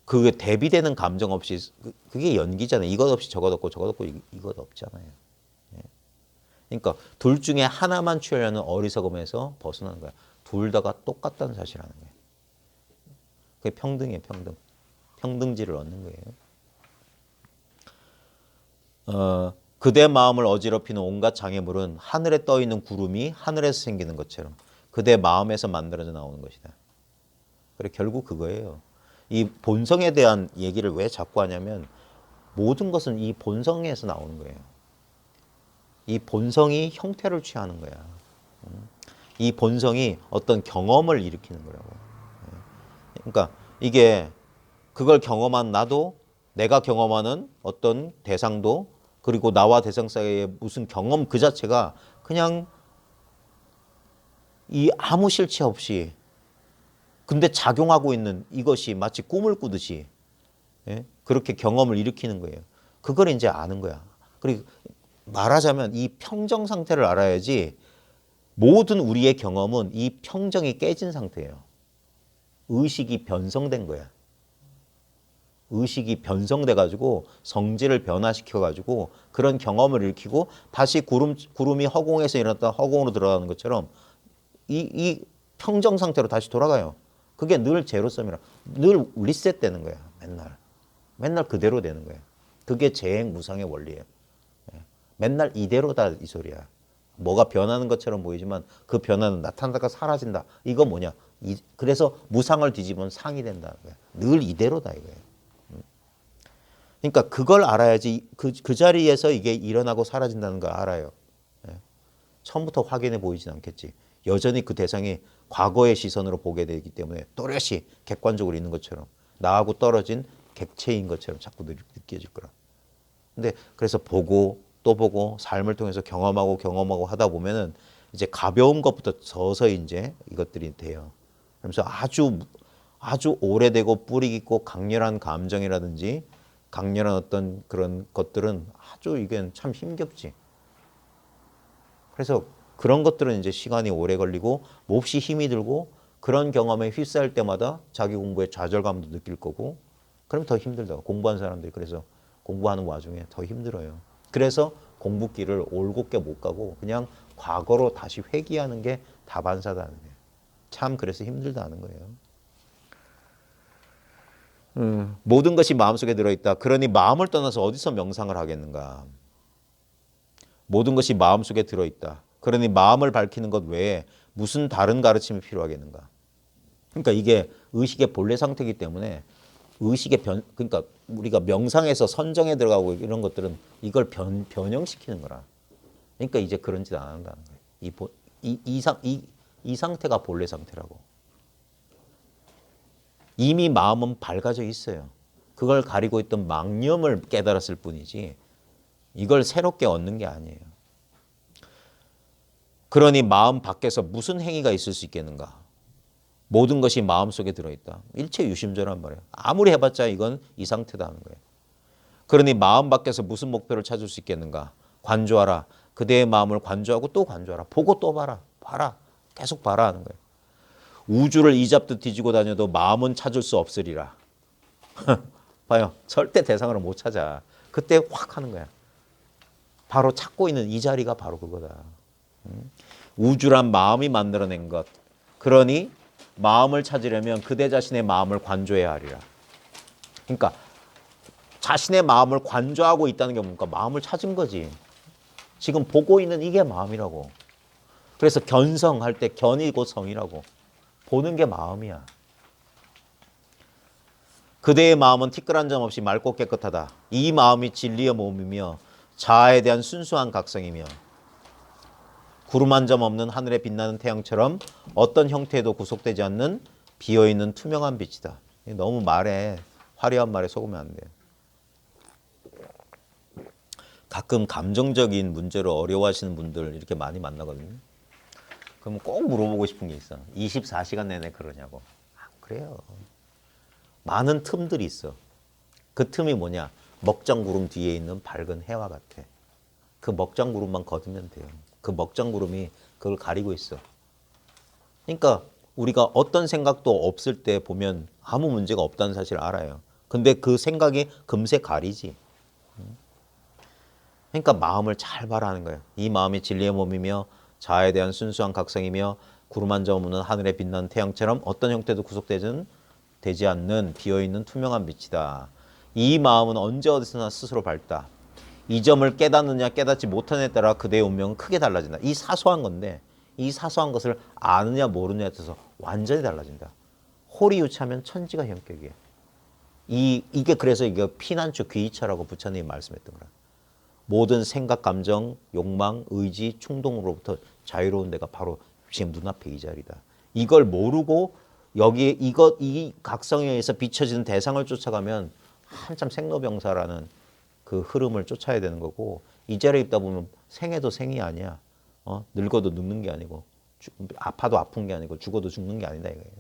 그게 대비되는 감정 없이 그게 연기잖아요. 이것 없이 저것 없고 저것 없고 이것 없잖아요. 그러니까 둘 중에 하나만 취하려는 어리석음에서 벗어나는 거야. 둘 다가 똑같다는 사실을 하는 거예요. 그게 평등이에요. 평등. 평등지를 얻는 거예요. 그대 마음을 어지럽히는 온갖 장애물은 하늘에 떠 있는 구름이 하늘에서 생기는 것처럼 그대 마음에서 만들어져 나오는 것이다. 그래 결국 그거예요. 이 본성에 대한 얘기를 왜 자꾸 하냐면 모든 것은 이 본성에서 나오는 거예요. 이 본성이 형태를 취하는 거야. 이 본성이 어떤 경험을 일으키는 거라고. 그러니까 이게 그걸 경험한 나도 내가 경험하는 어떤 대상도 그리고 나와 대상 사이의 무슨 경험 그 자체가 그냥 이 아무 실체 없이 근데 작용하고 있는 이것이 마치 꿈을 꾸듯이 예? 그렇게 경험을 일으키는 거예요. 그걸 이제 아는 거야. 그리고 말하자면 이 평정 상태를 알아야지 모든 우리의 경험은 이 평정이 깨진 상태예요. 의식이 변성된 거야. 의식이 변성돼가지고 성질을 변화시켜가지고 그런 경험을 일으키고 다시 구름이 허공에서 일어났다 허공으로 들어가는 것처럼 이 평정 상태로 다시 돌아가요. 그게 늘 제로섬이라 늘 리셋되는 거야. 맨날 그대로 되는 거야. 그게 재행무상의 원리예요. 맨날 이대로다 이 소리야. 뭐가 변하는 것처럼 보이지만 그 변화는 나타나다가 사라진다. 이거 뭐냐? 그래서 무상을 뒤집으면 상이 된다는 거야. 늘 이대로다 이거예요. 그러니까 그걸 알아야지 그 자리에서 이게 일어나고 사라진다는 걸 알아요. 처음부터 확연해 보이진 않겠지. 여전히 그 대상이 과거의 시선으로 보게 되기 때문에 또렷이 객관적으로 있는 것처럼 나하고 떨어진 객체인 것처럼 자꾸 느껴질 거라. 근데 그래서 보고 또 보고 삶을 통해서 경험하고 하다 보면은 이제 가벼운 것부터 서서히 이제 이것들이 돼요. 그러면서 아주 오래되고 뿌리 깊고 강렬한 감정이라든지 강렬한 어떤 그런 것들은 아주 이게 참 힘겹지. 그래서 그런 것들은 이제 시간이 오래 걸리고 몹시 힘이 들고 그런 경험에 휩싸일 때마다 자기 공부에 좌절감도 느낄 거고 그럼 더 힘들다고. 공부하는 사람들이 그래서 공부하는 와중에 더 힘들어요. 그래서 공부길을 올곧게 못 가고 그냥 과거로 다시 회귀하는 게 다반사다는 거예요. 참 그래서 힘들다는 거예요. 모든 것이 마음속에 들어있다. 그러니 마음을 떠나서 어디서 명상을 하겠는가. 모든 것이 마음속에 들어있다. 그러니 마음을 밝히는 것 외에 무슨 다른 가르침이 필요하겠는가. 그러니까 이게 의식의 본래 상태이기 때문에 의식의 그러니까 우리가 명상에서 선정에 들어가고 이런 것들은 이걸 변형시키는 거라. 그러니까 이제 그런 짓 안 한다는 거예요. 이 상태가 본래 상태라고. 이미 마음은 밝아져 있어요. 그걸 가리고 있던 망념을 깨달았을 뿐이지 이걸 새롭게 얻는 게 아니에요. 그러니 마음 밖에서 무슨 행위가 있을 수 있겠는가? 모든 것이 마음속에 들어있다. 일체 유심조란 말이에요. 아무리 해봤자 이건 이 상태다 하는 거예요. 그러니 마음 밖에서 무슨 목표를 찾을 수 있겠는가? 관조하라. 그대의 마음을 관조하고 또 관조하라. 보고 또 봐라. 계속 봐라 하는 거예요. 우주를 이잡듯 뒤지고 다녀도 마음은 찾을 수 없으리라. 봐요. 절대 대상으로 못 찾아. 그때 확 하는 거야. 바로 찾고 있는 이 자리가 바로 그거다. 우주란 마음이 만들어낸 것. 그러니 마음을 찾으려면 그대 자신의 마음을 관조해야 하리라. 그러니까 자신의 마음을 관조하고 있다는 게 뭡니까? 마음을 찾은 거지. 지금 보고 있는 이게 마음이라고. 그래서 견성할 때 견이 곧 성이라고. 보는 게 마음이야. 그대의 마음은 티끌한 점 없이 맑고 깨끗하다. 이 마음이 진리의 몸이며 자아에 대한 순수한 각성이며 구름 한 점 없는 하늘에 빛나는 태양처럼 어떤 형태에도 구속되지 않는 비어있는 투명한 빛이다. 너무 화려한 말에 속으면 안 돼요. 가끔 감정적인 문제로 어려워하시는 분들 이렇게 많이 만나거든요. 그러면 꼭 물어보고 싶은 게 있어. 24시간 내내 그러냐고. 그래요. 많은 틈들이 있어. 그 틈이 뭐냐? 먹장구름 뒤에 있는 밝은 해와 같아. 그 먹장구름만 걷으면 돼요. 그 먹장구름이 그걸 가리고 있어. 그러니까 우리가 어떤 생각도 없을 때 보면 아무 문제가 없다는 사실을 알아요. 근데 그 생각이 금세 가리지. 그러니까 마음을 잘 봐라는 거예요. 이 마음이 진리의 몸이며 자아에 대한 순수한 각성이며 구름 한 점 없는 하늘에 빛나는 태양처럼 어떤 형태도 구속되지는 되지 않는 비어있는 투명한 빛이다. 이 마음은 언제 어디서나 스스로 밝다. 이 점을 깨닫느냐 깨닫지 못하느냐에 따라 그대의 운명은 크게 달라진다. 이 사소한 건데 이 사소한 것을 아느냐 모르느냐에 따라서 완전히 달라진다. 호리유차면 천지가 현격이에요. 이게 그래서 이게 피난처 귀의차라고 부처님이 말씀했던 거라. 모든 생각, 감정, 욕망, 의지, 충동으로부터 자유로운 데가 바로 지금 눈앞에 이 자리다. 이걸 모르고 여기에 이 각성에 의해서 비춰지는 대상을 쫓아가면 한참 생로병사라는 그 흐름을 쫓아야 되는 거고, 이 자리에 있다 보면 생애도 생이 아니야. 늙어도 늙는 게 아니고 아파도 아픈 게 아니고 죽어도 죽는 게 아니다 이거예요.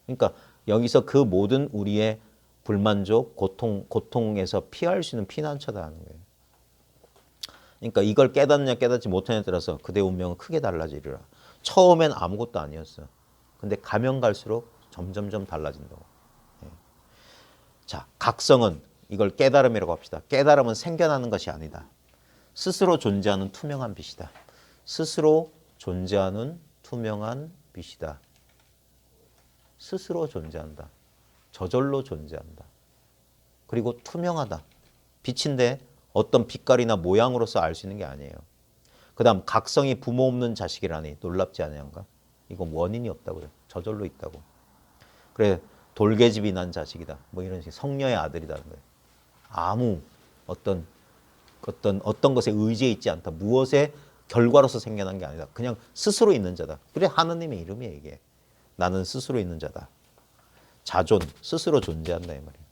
그러니까 여기서 그 모든 우리의 불만족, 고통에서 피할 수 있는 피난처다 하는 거예요. 그러니까 이걸 깨닫느냐 깨닫지 못하느냐에 따라서 그대의 운명은 크게 달라지리라. 처음엔 아무것도 아니었어. 근데 가면 갈수록 점점점 달라진다고. 자, 각성은 이걸 깨달음이라고 합시다. 깨달음은 생겨나는 것이 아니다. 스스로 존재하는 투명한 빛이다. 스스로 존재하는 투명한 빛이다. 스스로 존재한다. 저절로 존재한다. 그리고 투명하다. 빛인데 어떤 빛깔이나 모양으로서 알 수 있는 게 아니에요. 그 다음 각성이 부모 없는 자식이라니 놀랍지 않냐는가? 이건 원인이 없다고 그래요. 저절로 있다고. 그래 돌개집이 난 자식이다. 뭐 이런 식의 성녀의 아들이라는 거예요. 아무 어떤 것에 의지해 있지 않다. 무엇의 결과로서 생겨난 게 아니다. 그냥 스스로 있는 자다. 그래 하느님의 이름이에요 이게. 나는 스스로 있는 자다. 자존, 스스로 존재한다 이 말이에요.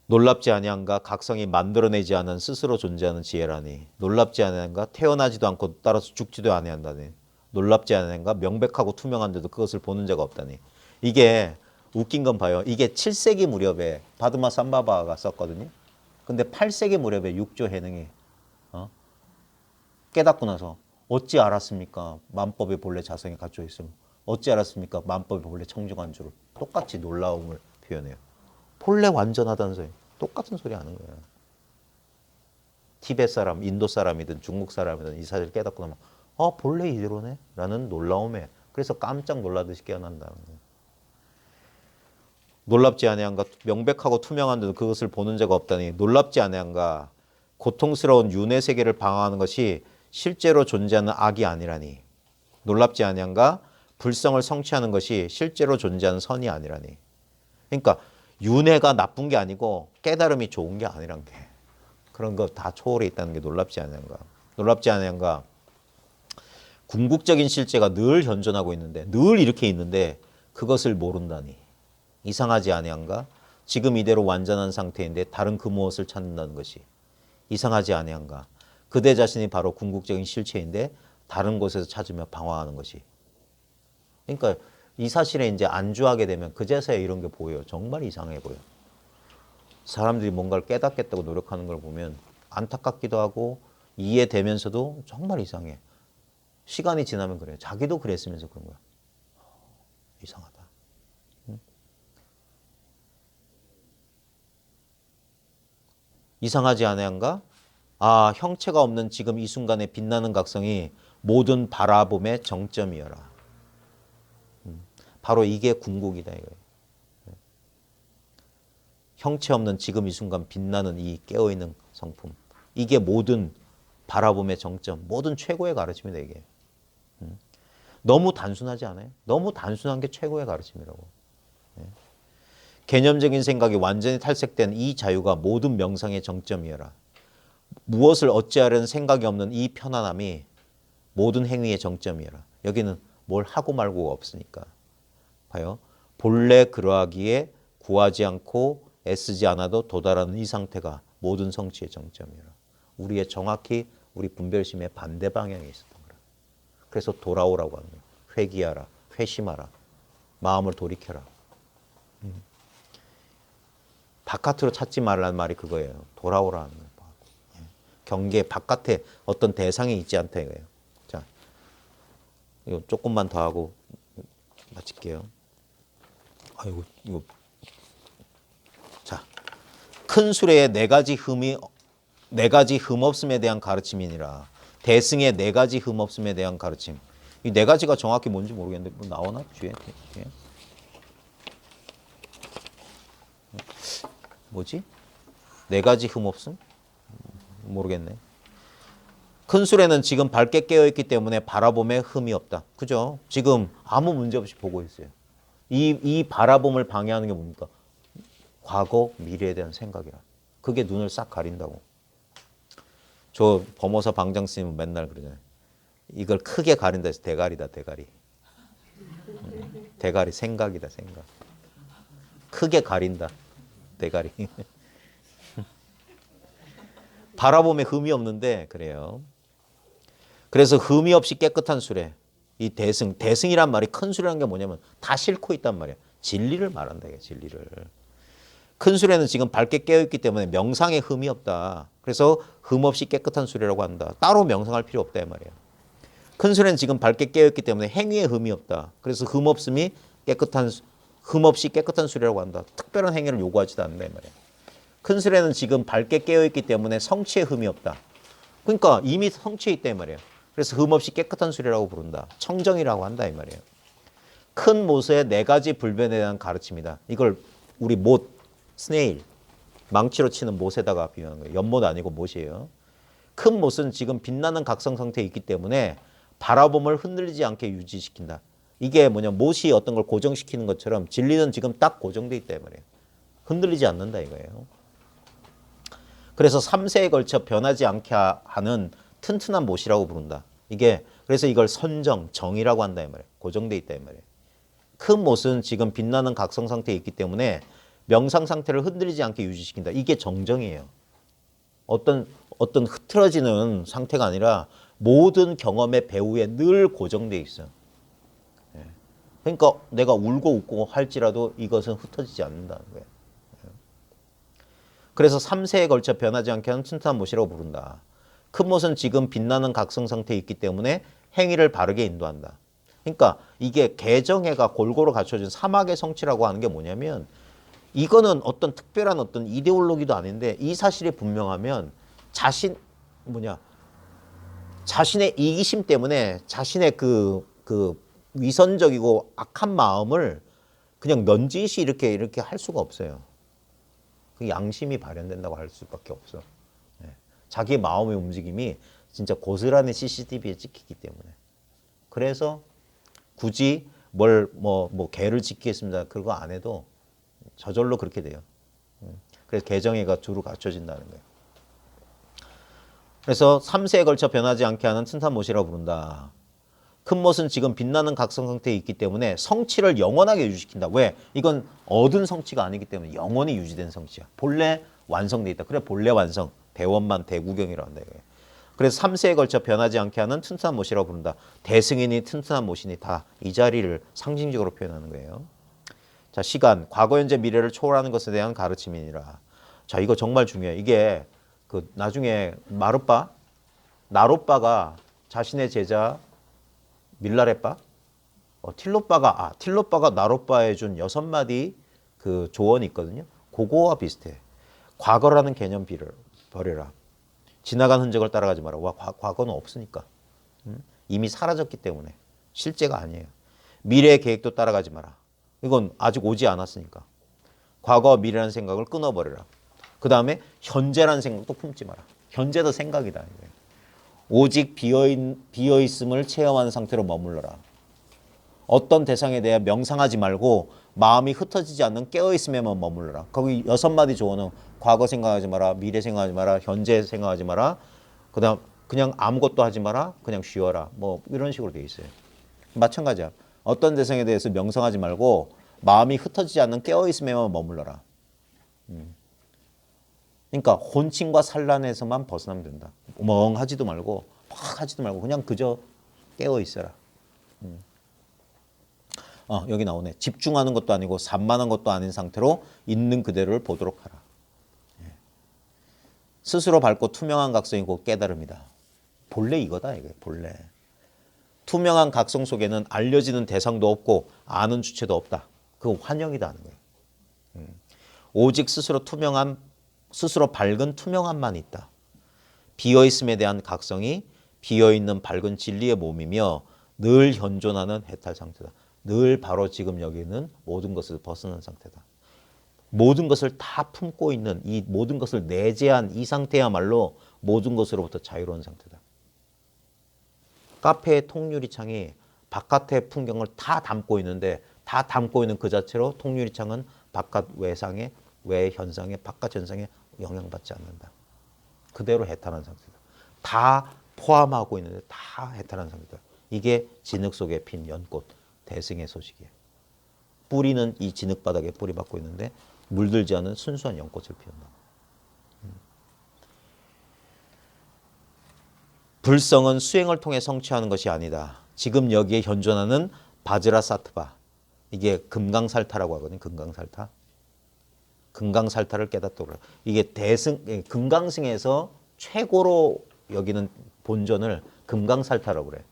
놀랍지 아니한가? 각성이 만들어내지 않은 스스로 존재하는 지혜라니. 놀랍지 아니한가? 태어나지도 않고 따라서 죽지도 아니한다니. 놀랍지 아니한가? 명백하고 투명한데도 그것을 보는 자가 없다니. 이게 웃긴 건 봐요. 이게 7세기 무렵에 바드마 삼바바가 썼거든요. 근데 8세기 무렵에 육조 해능이 깨닫고 나서 어찌 알았습니까? 만법의 본래 자성에 갖춰 있음. 어찌 알았습니까? 만법의 본래 청중한 줄을. 똑같이 놀라움을 표현해요. 본래 완전하다는 소리. 똑같은 소리 하는 거예요. 티베트 사람, 인도 사람이든 중국 사람이든 이 사실을 깨닫고 나면 본래 이대로네? 라는 놀라움에 그래서 깜짝 놀라듯이 깨어난다는 거예요. 놀랍지 아니한가? 명백하고 투명한데도 그것을 보는 자가 없다니. 놀랍지 아니한가? 고통스러운 윤회 세계를 방황하는 것이 실제로 존재하는 악이 아니라니. 놀랍지 아니한가? 불성을 성취하는 것이 실제로 존재하는 선이 아니라니. 그러니까 윤회가 나쁜 게 아니고 깨달음이 좋은 게 아니란 게. 그런 거 다 초월해 있다는 게 놀랍지 아니한가? 놀랍지 아니한가? 궁극적인 실제가 늘 현존하고 있는데, 늘 이렇게 있는데 그것을 모른다니. 이상하지 아니한가? 지금 이대로 완전한 상태인데 다른 그 무엇을 찾는다는 것이. 이상하지 아니한가? 그대 자신이 바로 궁극적인 실체인데 다른 곳에서 찾으며 방황하는 것이. 그러니까 이 사실에 이제 안주하게 되면 그제서야 이런 게 보여요. 정말 이상해 보여. 사람들이 뭔가를 깨닫겠다고 노력하는 걸 보면 안타깝기도 하고 이해되면서도 정말 이상해. 시간이 지나면 그래요. 자기도 그랬으면서 그런 거야. 이상하다. 응? 이상하지 않은가? 형체가 없는 지금 이 순간에 빛나는 각성이 모든 바라봄의 정점이여라. 바로 이게 궁극이다 이거예요. 형체 없는 지금 이 순간 빛나는 이 깨어있는 성품. 이게 모든 바라봄의 정점, 모든 최고의 가르침이다 이게. 너무 단순하지 않아요? 너무 단순한 게 최고의 가르침이라고. 개념적인 생각이 완전히 탈색된 이 자유가 모든 명상의 정점이어라. 무엇을 어찌하려는 생각이 없는 이 편안함이 모든 행위의 정점이어라. 여기는 뭘 하고 말고가 없으니까. 봐요. 본래 그러하기에 구하지 않고 애쓰지 않아도 도달하는 이 상태가 모든 성취의 정점이라. 우리의 정확히 우리 분별심의 반대 방향에 있었던 거라. 그래서 돌아오라고 하는 거예요. 회귀하라, 회심하라, 마음을 돌이켜라. 바깥으로 찾지 말라는 말이 그거예요. 돌아오라는 거예요. 경계 바깥에 어떤 대상이 있지 않다 이거예요. 자, 이거 조금만 더 하고 마칠게요. 아이고 이거. 자, 큰 수레의 네 가지 흠없음에 대한 가르침이니라. 대승의 네 가지 흠없음에 대한 가르침. 이 네 가지가 정확히 뭔지 모르겠는데 뭐 나오나 뒤에? 뭐지? 네 가지 흠없음? 모르겠네. 큰 술에는 지금 밝게 깨어있기 때문에 바라봄에 흠이 없다. 그죠? 지금 아무 문제 없이 보고 있어요. 이 바라봄을 방해하는 게 뭡니까? 과거, 미래에 대한 생각이라. 그게 눈을 싹 가린다고. 저 범어사 방장 스님은 맨날 그러잖아요. 이걸 크게 가린다 해서 대가리다, 대가리. 대가리, 생각이다, 생각. 크게 가린다, 대가리. 바라봄에 흠이 없는데 그래요. 그래서 흠이 없이 깨끗한 수레. 이 대승이란 말이 큰 수레라는 게 뭐냐면 다 싣고 있단 말이야. 진리를 말한다, 이게 진리를. 큰 수레는 지금 밝게 깨어있기 때문에 명상에 흠이 없다. 그래서 흠 없이 깨끗한 수레라고 한다. 따로 명상할 필요 없다, 이 말이야. 큰 수레는 지금 밝게 깨어있기 때문에 행위에 흠이 없다. 그래서 흠 없이 깨끗한 수레라고 한다. 특별한 행위를 요구하지도 않는다, 이 말이야. 큰 수레는 지금 밝게 깨어있기 때문에 성취에 흠이 없다. 그러니까 이미 성취에 있다, 이 말이에요. 그래서 흠 없이 깨끗한 수레라고 부른다. 청정이라고 한다, 이 말이에요. 큰 못의 네 가지 불변에 대한 가르침이다. 이걸 우리 못, 스네일, 망치로 치는 못에다가 비유하는 거예요. 연못 아니고 못이에요. 큰 못은 지금 빛나는 각성 상태에 있기 때문에 바라봄을 흔들리지 않게 유지시킨다. 이게 뭐냐, 못이 어떤 걸 고정시키는 것처럼 진리는 지금 딱 고정돼 있다, 이 말이에요. 흔들리지 않는다, 이거예요. 그래서 3세에 걸쳐 변하지 않게 하는 튼튼한 못이라고 부른다. 이게 그래서 이걸 선정, 정이라고 한다, 이 말이에요. 고정돼 있다, 이 말이에요. 큰 못은 지금 빛나는 각성 상태에 있기 때문에 명상 상태를 흔들리지 않게 유지시킨다. 이게 정정이에요. 어떤 흐트러지는 상태가 아니라 모든 경험의 배후에 늘 고정돼 있어요. 그러니까 내가 울고 웃고 할지라도 이것은 흩어지지 않는다는 거예요. 그래서 3세에 걸쳐 변하지 않게 하는 튼튼한 못이라고 부른다. 큰 못은 지금 빛나는 각성 상태에 있기 때문에 행위를 바르게 인도한다. 그러니까 이게 개정해가 골고루 갖춰진 사막의 성취라고 하는 게 뭐냐면 이거는 어떤 특별한 어떤 이데올로기도 아닌데 이 사실이 분명하면 자신의 이기심 때문에 자신의 그 위선적이고 악한 마음을 그냥 넌지시 이렇게 할 수가 없어요. 그 양심이 발현된다고 할 수밖에 없어. 자기 마음의 움직임이 진짜 고스란히 CCTV에 찍히기 때문에. 그래서 굳이 개를 지키겠습니다. 그거 안 해도 저절로 그렇게 돼요. 그래서 개정회가 두루 갖춰진다는 거예요. 그래서 3세에 걸쳐 변하지 않게 하는 튼튼한 못이라고 부른다. 큰 못은 지금 빛나는 각성 상태에 있기 때문에 성취를 영원하게 유지시킨다. 왜? 이건 얻은 성취가 아니기 때문에 영원히 유지된 성취야. 본래 완성돼 있다. 그래 본래 완성. 대원만 대구경이라고 한다. 그래서 3세에 걸쳐 변하지 않게 하는 튼튼한 못이라고 부른다. 대승이니 튼튼한 못이니 다 이 자리를 상징적으로 표현하는 거예요. 자, 시간, 과거, 현재, 미래를 초월하는 것에 대한 가르침이니라. 자, 이거 정말 중요해. 이게 나중에 나롯바가 자신의 제자 밀라레빠, 틸로빠가 나롯바에 준 6마디 그 조언이 있거든요. 그거와 비슷해. 과거라는 개념 버려라. 지나간 흔적을 따라가지 마라. 과거는 없으니까. 이미 사라졌기 때문에 실제가 아니에요. 미래의 계획도 따라가지 마라. 이건 아직 오지 않았으니까. 과거와 미래라는 생각을 끊어버려라. 그 다음에 현재라는 생각도 품지 마라. 현재도 생각이다. 오직 비어있음을 체험하는 상태로 머물러라. 어떤 대상에 대해 명상하지 말고 마음이 흩어지지 않는 깨어있음에만 머물러라. 거기 6마디 조언은 과거 생각하지 마라, 미래 생각하지 마라, 현재 생각하지 마라, 그 다음 그냥 아무것도 하지 마라, 그냥 쉬어라. 뭐 이런 식으로 돼 있어요. 마찬가지야. 어떤 대상에 대해서 명상하지 말고 마음이 흩어지지 않는 깨어있음에만 머물러라. 그러니까 혼침과 산란에서만 벗어나면 된다. 멍하지도 말고 막 하지도 말고 그냥 그저 깨어 있어라. 여기 나오네. 집중하는 것도 아니고 산만한 것도 아닌 상태로 있는 그대로를 보도록 하라. 스스로 밝고 투명한 각성이 곧 깨달음이다. 본래 이거다, 이게 본래. 투명한 각성 속에는 알려지는 대상도 없고 아는 주체도 없다. 그거 환영이다 하는 거예요. 오직 스스로 밝은 투명함만 있다. 비어있음에 대한 각성이 비어있는 밝은 진리의 몸이며 늘 현존하는 해탈 상태다. 늘 바로 지금 여기는 모든 것을 벗어난 상태다. 모든 것을 다 품고 있는 이 모든 것을 내재한 이 상태야말로 모든 것으로부터 자유로운 상태다. 카페의 통유리창이 바깥의 풍경을 다 담고 있는데 다 담고 있는 그 자체로 통유리창은 바깥 외상에 외현상에 바깥 현상에 영향받지 않는다. 그대로 해탈한 상태다. 다 포함하고 있는데 다 해탈한 상태다. 이게 진흙 속에 핀 연꽃 대승의 소식이에요. 뿌리는 이 진흙바닥에 뿌리 박고 있는데 물들지 않은 순수한 연꽃을 피운다. 불성은 수행을 통해 성취하는 것이 아니다. 지금 여기에 현존하는 바지라사트바, 이게 금강살타라고 하거든요. 금강살타. 금강살타를 깨닫도록 그래요. 이게 금강승에서 최고로 여기는 본전을 금강살타라고 그래요.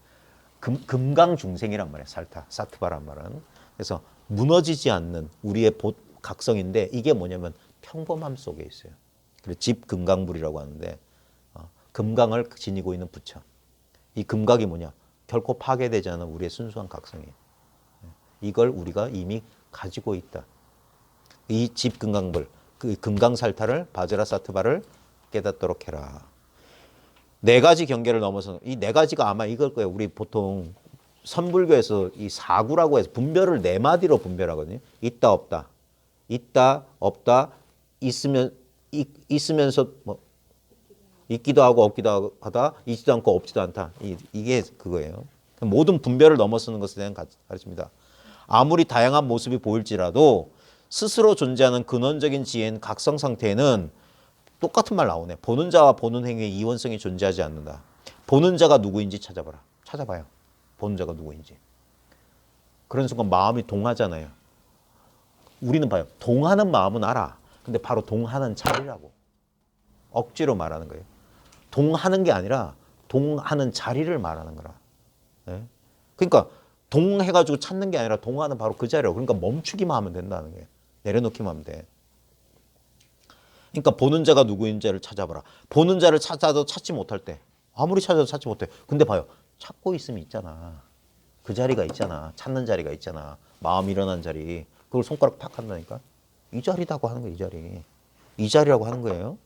금강중생이란 말이에요. 살타, 사트바란 말은. 그래서 무너지지 않는 우리의 각성인데 이게 뭐냐면 평범함 속에 있어요. 그래서 집금강불이라고 하는데 금강을 지니고 있는 부처. 이 금각이 뭐냐? 결코 파괴되지 않은 우리의 순수한 각성이에요. 이걸 우리가 이미 가지고 있다. 이 집금강불, 그 금강살타를 바지라사트바를 깨닫도록 해라. 네 가지 경계를 넘어서 이 네 가지가 아마 이걸 거예요. 우리 보통 선불교에서 이 사구라고 해서 분별을 네 마디로 분별하거든요. 있다 없다, 있다 없다, 있으면서 뭐 있기도 하고 없기도 하다, 있지도 않고 없지도 않다. 이게 그거예요. 모든 분별을 넘어서는 것에 대한 가르침입니다. 아무리 다양한 모습이 보일지라도 스스로 존재하는 근원적인 지혜인 각성 상태에는 똑같은 말 나오네. 보는 자와 보는 행위의 이원성이 존재하지 않는다. 보는 자가 누구인지 찾아봐라. 찾아봐요. 보는 자가 누구인지. 그런 순간 마음이 동하잖아요. 우리는 봐요. 동하는 마음은 알아. 근데 바로 동하는 자리라고. 억지로 말하는 거예요. 동하는 게 아니라 동하는 자리를 말하는 거라. 네? 그러니까 동해가지고 찾는 게 아니라 동하는 바로 그 자리라고. 그러니까 멈추기만 하면 된다는 거예요. 내려놓기만 하면 돼. 그러니까 보는 자가 누구인지를 찾아봐라. 보는 자를 찾아도 찾지 못할 때, 아무리 찾아도 찾지 못해. 근데 봐요. 찾고 있으면 있잖아. 그 자리가 있잖아. 찾는 자리가 있잖아. 마음 일어난 자리. 그걸 손가락 탁 한다니까. 이 자리라고 하는 거예요. 이 자리. 이 자리라고 하는 거예요.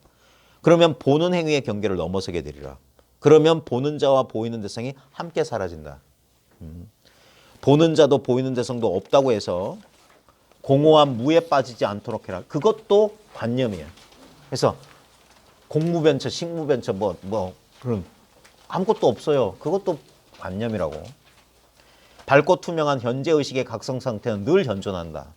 그러면 보는 행위의 경계를 넘어서게 되리라. 그러면 보는 자와 보이는 대상이 함께 사라진다. 보는 자도 보이는 대상도 없다고 해서 공허한 무에 빠지지 않도록 해라. 그것도 관념이에요. 그래서 공무변처, 식무변처 그런 아무것도 없어요. 그것도 관념이라고. 밝고 투명한 현재 의식의 각성 상태는 늘 현존한다.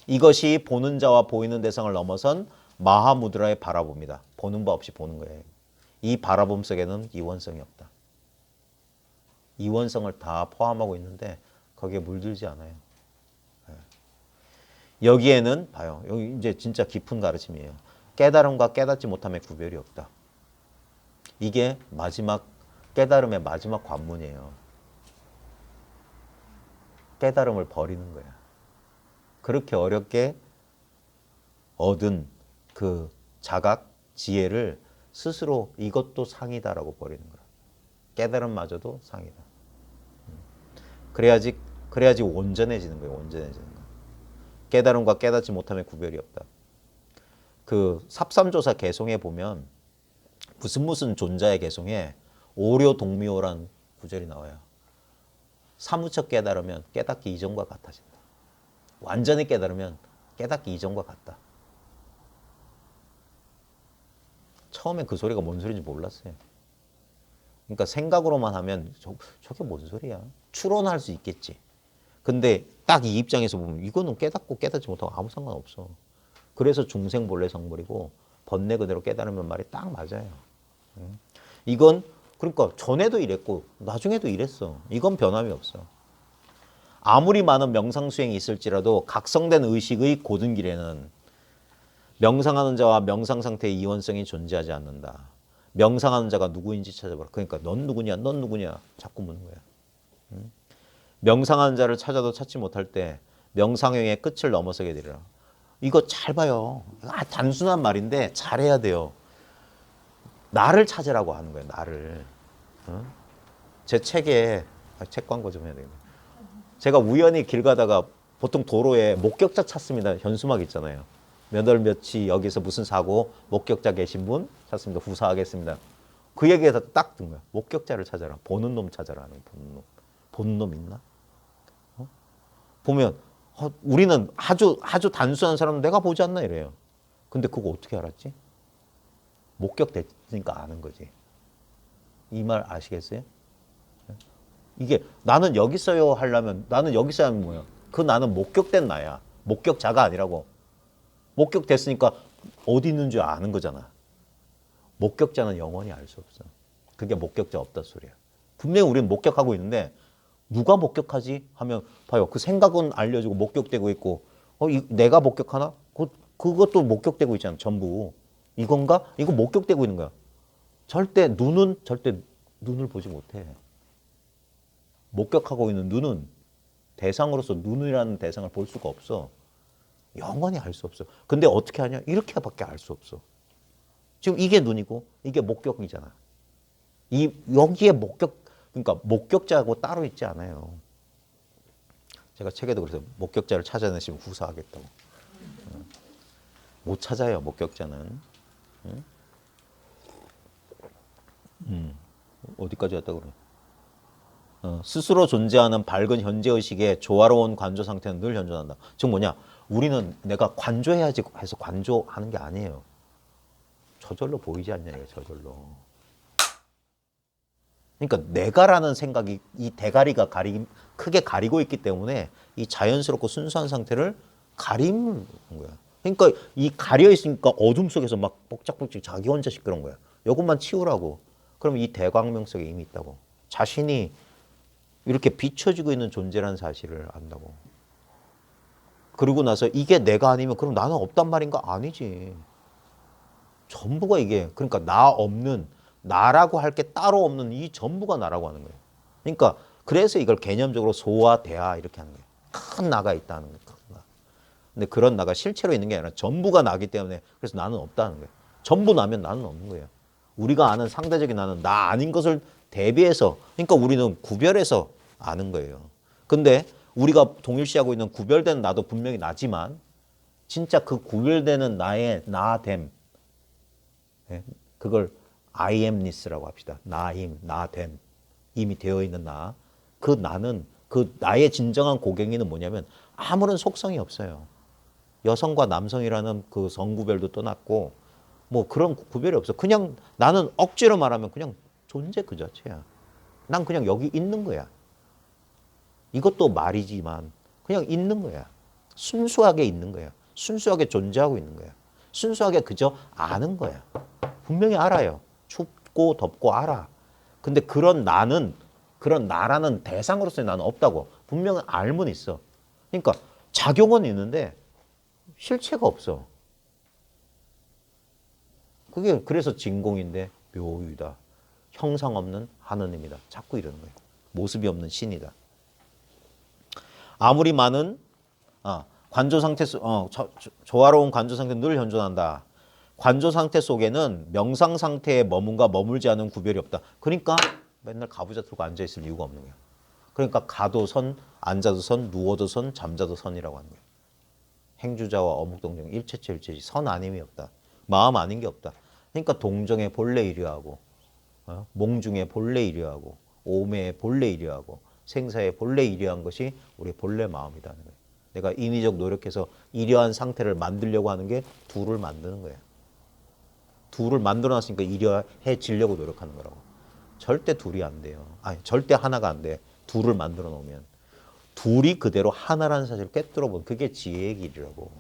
이것이 보는 자와 보이는 대상을 넘어선 마하무드라의 바라봅니다. 보는 바 없이 보는 거예요. 이 바라봄 속에는 이원성이 없다. 이원성을 다 포함하고 있는데 거기에 물들지 않아요. 여기에는 봐요. 여기 이제 진짜 깊은 가르침이에요. 깨달음과 깨닫지 못함의 구별이 없다. 이게 마지막 깨달음의 마지막 관문이에요. 깨달음을 버리는 거야. 그렇게 어렵게 얻은 그 자각, 지혜를 스스로 이것도 상이다라고 버리는 거야. 깨달음마저도 상이다. 그래야지 온전해지는 거예요. 온전해지는 거. 깨달음과 깨닫지 못함의 구별이 없다. 그 삽삼조사 개송에 보면 무슨 존자의 개송에 오료동미호란 구절이 나와요. 사무쳐 깨달으면 깨닫기 이전과 같아진다. 완전히 깨달으면 깨닫기 이전과 같다. 처음엔 그 소리가 뭔 소리인지 몰랐어요. 그러니까 생각으로만 하면 저게 뭔 소리야? 추론할 수 있겠지. 근데 딱 이 입장에서 보면 이거는 깨닫고 깨닫지 못하고 아무 상관없어. 그래서 중생본래 성불이고 번뇌 그대로 깨달으면 말이 딱 맞아요. 이건 그러니까 전에도 이랬고 나중에도 이랬어. 이건 변함이 없어. 아무리 많은 명상수행이 있을지라도 각성된 의식의 고든 길에는 명상하는 자와 명상 상태의 이원성이 존재하지 않는다. 명상하는 자가 누구인지 찾아봐라. 그러니까 넌 누구냐? 넌 누구냐? 자꾸 묻는 거야. 명상하는 자를 찾아도 찾지 못할 때 명상행의 끝을 넘어서게 되리라. 이거 잘 봐요. 단순한 말인데 잘해야 돼요. 나를 찾으라고 하는 거예요. 나를. 제 책에 책 광고 좀 해야 되겠네. 제가 우연히 길 가다가 보통 도로에 목격자 찾습니다. 현수막 있잖아요. 몇 월 며칠 여기서 무슨 사고 목격자 계신 분 찾습니다. 후사하겠습니다. 그 얘기에서 딱 든 거야. 목격자를 찾아라. 보는 놈 찾아라. 보는 놈. 보는 놈 있나? 보면 우리는 아주 단순한 사람은 내가 보지 않나 이래요. 근데 그거 어떻게 알았지? 목격됐으니까 아는 거지. 이 말 아시겠어요? 이게 나는 여기 있어요 하려면 나는 여기 있어야 하면 뭐야? 그 나는 목격된 나야. 목격자가 아니라고. 목격됐으니까 어디 있는 줄 아는 거잖아. 목격자는 영원히 알 수 없어. 그게 목격자 없다 소리야. 분명히 우리는 목격하고 있는데 누가 목격하지? 하면 봐요. 그 생각은 알려주고 목격되고 있고 내가 목격하나? 그것도 목격되고 있잖아. 전부. 이건가? 이거 목격되고 있는 거야. 절대 눈을 보지 못해. 목격하고 있는 눈은 대상으로서 눈이라는 대상을 볼 수가 없어. 영원히 알 수 없어. 근데 어떻게 하냐? 이렇게밖에 알 수 없어. 지금 이게 눈이고 이게 목격이잖아. 여기에 그러니까 목격자하고 따로 있지 않아요. 제가 책에도 그래서 목격자를 찾아내시면 후사하겠다고. 못 찾아요, 목격자는. 어디까지 왔다고 그래? 스스로 존재하는 밝은 현재의식에 조화로운 관조 상태는 늘 현존한다. 즉 뭐냐? 우리는 내가 관조해야지 해서 관조하는 게 아니에요. 저절로 보이지 않냐, 이게 저절로. 그러니까 내가라는 생각이 이 대가리가 크게 가리고 있기 때문에 이 자연스럽고 순수한 상태를 가리는 거야. 그러니까 이 가려 있으니까 어둠 속에서 막 복작복작 자기 혼자 시끄러운 거야. 이것만 치우라고. 그럼 이 대광명 속에 이미 있다고. 자신이 이렇게 비춰지고 있는 존재라는 사실을 안다고. 그러고 나서 이게 내가 아니면 그럼 나는 없단 말인가? 아니지. 전부가 이게 그러니까 나 없는 나라고 할 게 따로 없는 이 전부가 나라고 하는 거예요. 그러니까 그래서 이걸 개념적으로 소와 대하 이렇게 하는 거예요. 큰 나가 있다는 거예요. 큰 나. 근데 그런 나가 실체로 있는 게 아니라 전부가 나기 때문에 그래서 나는 없다는 거예요. 전부 나면 나는 없는 거예요. 우리가 아는 상대적인 나는 나 아닌 것을 대비해서 그러니까 우리는 구별해서 아는 거예요. 근데 우리가 동일시하고 있는 구별된 나도 분명히 나지만 진짜 그 구별되는 나의 나됨 그걸 I amness라고 합시다. 나임, 나됨, 이미 되어 있는 나. 그 나는 그 나의 진정한 고갱이는 뭐냐면 아무런 속성이 없어요. 여성과 남성이라는 그 성구별도 떠났고 뭐 그런 구별이 없어. 그냥 나는 억지로 말하면 그냥 존재 그 자체야. 난 그냥 여기 있는 거야. 이것도 말이지만 그냥 있는 거야. 순수하게 있는 거야. 순수하게 존재하고 있는 거야. 순수하게 그저 아는 거야. 분명히 알아요. 춥고 덥고 알아. 근데 그런 나라는 대상으로서의 나는 없다고. 분명히 알면 있어. 그러니까 작용은 있는데 실체가 없어. 그게 그래서 진공인데 묘유다. 형상 없는 하느님이다. 자꾸 이러는 거예요. 모습이 없는 신이다. 아무리 많은 관조 상태 조화로운 관조 상태는 늘 현존한다. 관조 상태 속에는 명상 상태에 머문과 머물지 않은 구별이 없다. 그러니까 맨날 가부좌 들고 앉아 있을 이유가 없는 거야. 그러니까 가도 선, 앉아도 선, 누워도 선, 잠자도 선이라고 하는 거야. 행주자와 어묵동정 일체체 일체지 선 아님이 없다. 마음 아닌 게 없다. 그러니까 동정의 본래 이려하고 몽중의 본래 이려하고 오매의 본래 이려하고 생사의 본래 이려한 것이 우리 본래 마음이라는 거예요. 내가 인위적 노력해서 이려한 상태를 만들려고 하는 게 둘을 만드는 거예요. 둘을 만들어놨으니까 이려해지려고 노력하는 거라고. 절대 둘이 안 돼요. 아니 절대 하나가 안 돼. 둘을 만들어 놓으면. 둘이 그대로 하나라는 사실을 꿰뚫어 보면 그게 지혜의 길이라고.